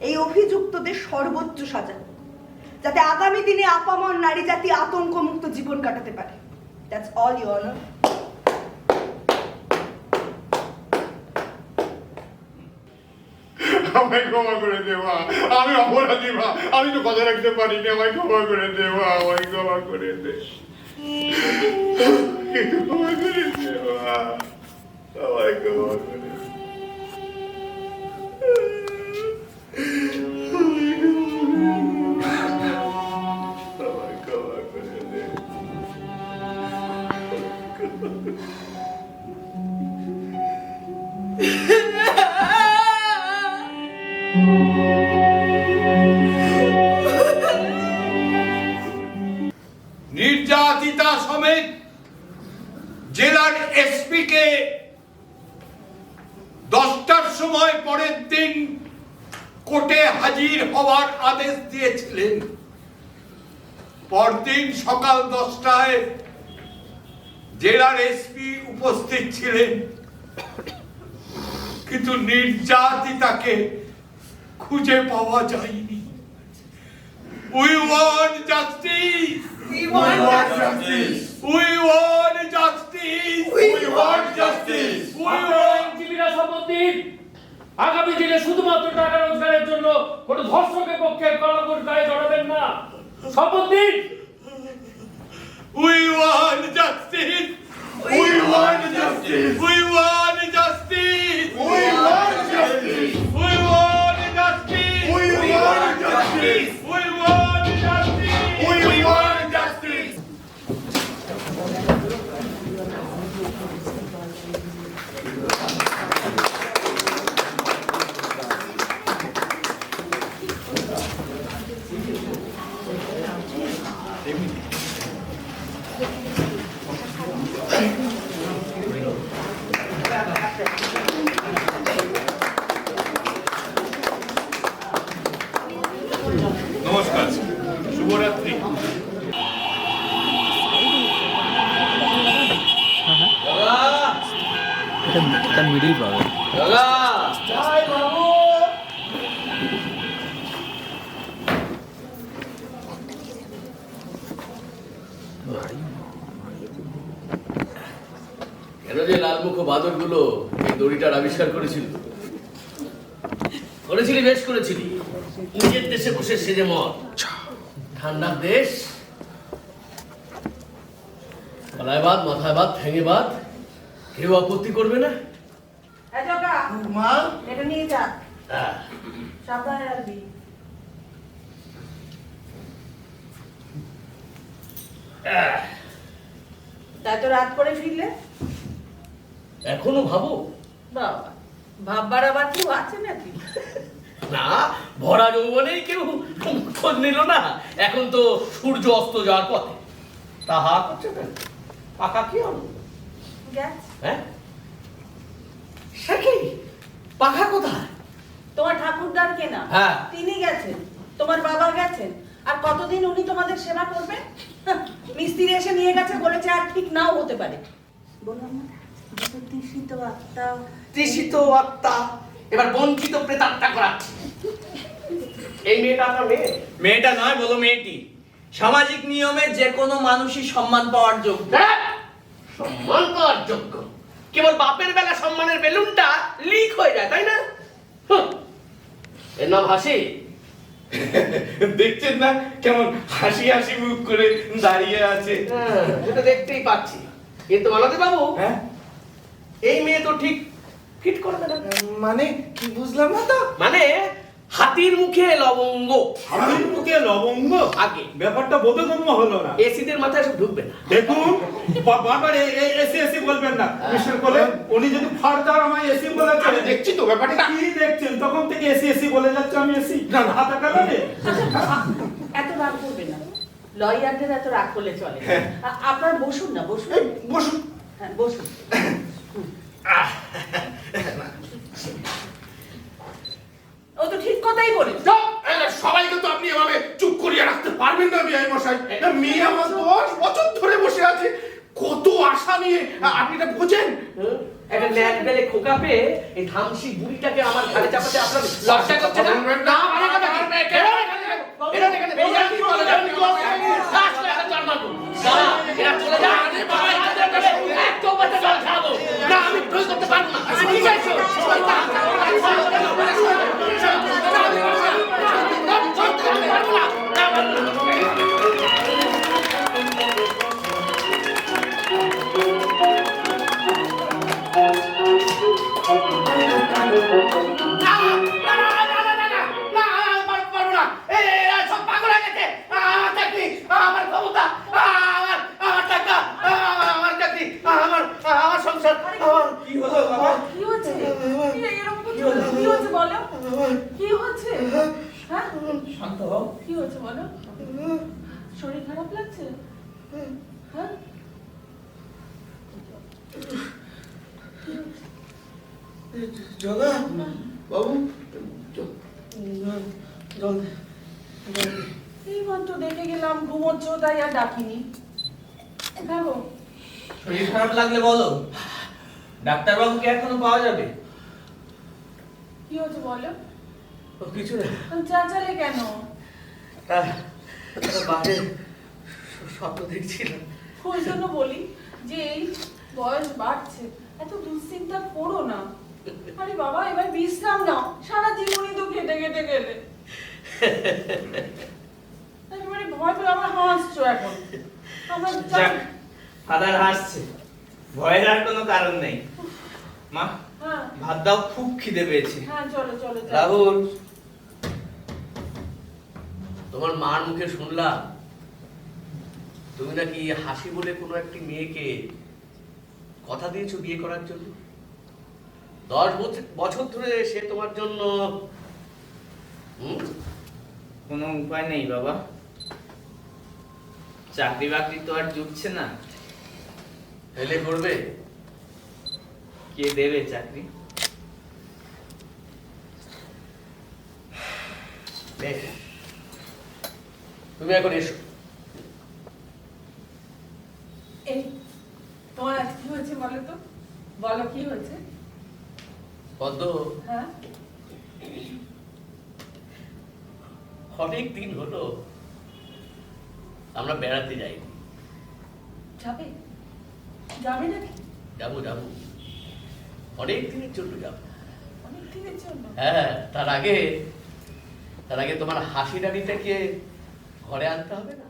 এই অভিযুক্তদের সর্বোচ্চ সাজা, যাতে আগামী দিনে আপামর নারী জাতি আতঙ্ক মুক্ত জীবন কাটাতে পারে। That's all your honour. আমায় ক্ষমা করে দেওয়া, আমি অপরাধী মা, আমি তো কথা রাখতে পারিনি, আমায় ক্ষমা করে দেওয়া, আমায় ক্ষমা করে দে, ক্ষমা করে দেওয়া, আমায় ক্ষমা করে দে। নির্যাতিতা সমেত জেলার এসপি কে 10টার সময় পরের দিন কোর্টে হাজির হওয়ার আদেশ দিয়েছিলেন। পরদিন সকাল 10টায় জেলার এসপি উপস্থিত ছিলেন, কিন্তু নির্যাতিতাকে খুঁজে পাওয়া যায়নি। We want justice. We want justice. We want justice. We want justice. We want জীবিকা সম্পত্তির আগামী দিনে শুধুমাত্র টাকা রোজগারের জন্য কোনো ধর্ষকের পক্ষে কলঙ্কের গায়ে জড়াবেন না। শপথ দিন। We want justice. We want justice. We want justice. We want justice. We want justice. We want justice. We want justice. We want justice. নমস্কার, শুভরাত্রি। এটা মিডিল পাবে। কেন যে লালমুখ বাদরগুলো এই দড়িটার আবিষ্কার করেছিল? করেছিলি, বেশ করেছিলি। নিজের দেশে বসে সেজে মর। ঠান্ডার দেশ, গলায় বাদ, মাথায় বাদ, ঠেঙে বাদ, কেউ আপত্তি করবে না। মা এটা নিয়ে যা, হ্যাঁ। সাবধানে রাখবি। তাই তো রাত করে ফিরলে? এখনো ভাবো? বাবা, ভাববার আবার কেউ আছে নাকি? না, ভরা যৌবনেই কেউ খোঁজ নিল না। এখন তো সূর্য অস্ত যাওয়ার পথে। তা হা করছে কেন? পাকা কি হলো? হ্যাঁ, সে কি পাখা কোথায়? তোমার ঠাকুরদার কেনা, হ্যাঁ। তিনি গেছেন, তোমার বাবা গেছেন, আর কতদিন উনি তোমাদের সেবা করবেন? মিস্ত্রি এসে নিয়ে গেছে, বলেছে আর ঠিক নাও হতে পারে। বললাম না, তৃষিত আত্মা, তৃষিত আত্মা এবার বঞ্চিত প্রেতাত্মা করাচ্ছে। এই মেয়েটা আপনার মেয়ে? মেয়েটা নয়, বলো মেয়েটি। সামাজিক নিয়মে যে কোনো মানুষই সম্মান পাওয়ার যোগ্য। সম্মান পাওয়ার যোগ্য? কেবল বাপের বেলা সম্মানের বেলুনটা লিক হয়ে যায়, তাই না? এর নাম হাসি। দেখছেন না কেমন হাসি হাসি মুখ করে দাঁড়িয়ে আছে? এটা দেখতেই পাচ্ছি, কিন্তু মানাতে বাবু, এই মেয়ে তো ঠিক ফিট করবে না। মানে কি বুঝলাম না তো? মানে হাতির মুখে লবঙ্গ। হাতির মুখে লবঙ্গ? আগে ব্যাপারটা বোধগম্য হলো না। এসিদের মাথায় সব ঢুকবে না। দেখুন, বারবার এসি এসি বলবেন না মিস্টার কোলে। উনি যদি ফার্দার আমায় এসি বলেছে, আমি দেখছি তো ব্যাপারটা। কি দেখছেন? তখন থেকে এসি এসি বলে যাচ্ছে, আমি এসি না না হাতা কালারে। এত রাগ করবে না, লয়ারদের এত রাগ করলে চলে। আপনার বসুন না, বসুন বসুন। হ্যাঁ বসুন। ও তো ঠিক কথাই বলেছে। সবাইকে তো আপনি এভাবে চুপ করিয়ে রাখতে পারবেন না বিআই মশাই। মেয়ে আমার 10 বছর ধরে বসে আছে, কত আশা নিয়ে। আপনি এটা বোঝেন? একটা ন্যাক বেলে খোকা পেয়ে এই ধামসি বুড়িটাকে আমার ঘাড়ে চাপাতে আপনার লজ্জা করছে না? না, ভালো কথা কি? এরা এখানে বেজা কি বলে যাবে? আসলে একটা চার মারবো। না, এরা চলে যা। এক চৌবাচ্চা জল খাবো না, আমি সই করতে পারবো না। কি চাইছো? শরীর খারাপ লাগছে? হ্যাঁ, জগা বাবু, এই মাত্র দেখে গেলাম ঘুমোচ্ছ, তাই আর ডাকিনি। দেখো, শরীর খারাপ লাগলে বলো, ডাক্তারবাবুকে এখনো পাওয়া যাবে। কি হচ্ছে বলো? কিছু না। চাচালে কেন? বাইরে স্বপ্ন দেখছিলাম। ওই জন্য বলি যে এই বয়স বাড়ছে, এত দুশ্চিন্তা করো না। আরে বাবা, এবার বিশ্রাম নাও, সারা জীবনই তো কেটে কেটে গেলে। একেবারে ভয় পেলে আমরা হাসছো এখন। আমরা ফাদার হাসছে, ভয়ের আর কোনো কারণ নেই। মা, ভাত দাও, খুব খিদে পেয়েছে। হ্যাঁ চলো চলো। রাহুল, তোমার মার মুখে শুনলাম তুমি নাকি হাসি বলে কোনো একটি মেয়েকে কথা দিয়েছো বিয়ে করার জন্য। 10 বছর ধরে সে তোমার জন্য কোনো উপায় নেই বাবা, চাকরি বাকরি তো আর জুটছে না। এলে করবে? কে দেবে চাকরি? তুমি এখন এসো। এই তোমার আজ কি হয়েছে বলো তো? বলো কি হয়েছে? পদ্ম, হ্যাঁ, অনেক দিন হলো আমরা বেড়াতে যাই। যাবে? যাবে নাকি? যাবো যাবো, অনেক দিনের জন্য যাবো। অনেক শুটিংয়ের জন্য? হ্যাঁ, তার আগে তোমার হাসি রানিটাকে ঘরে আনতে হবে না?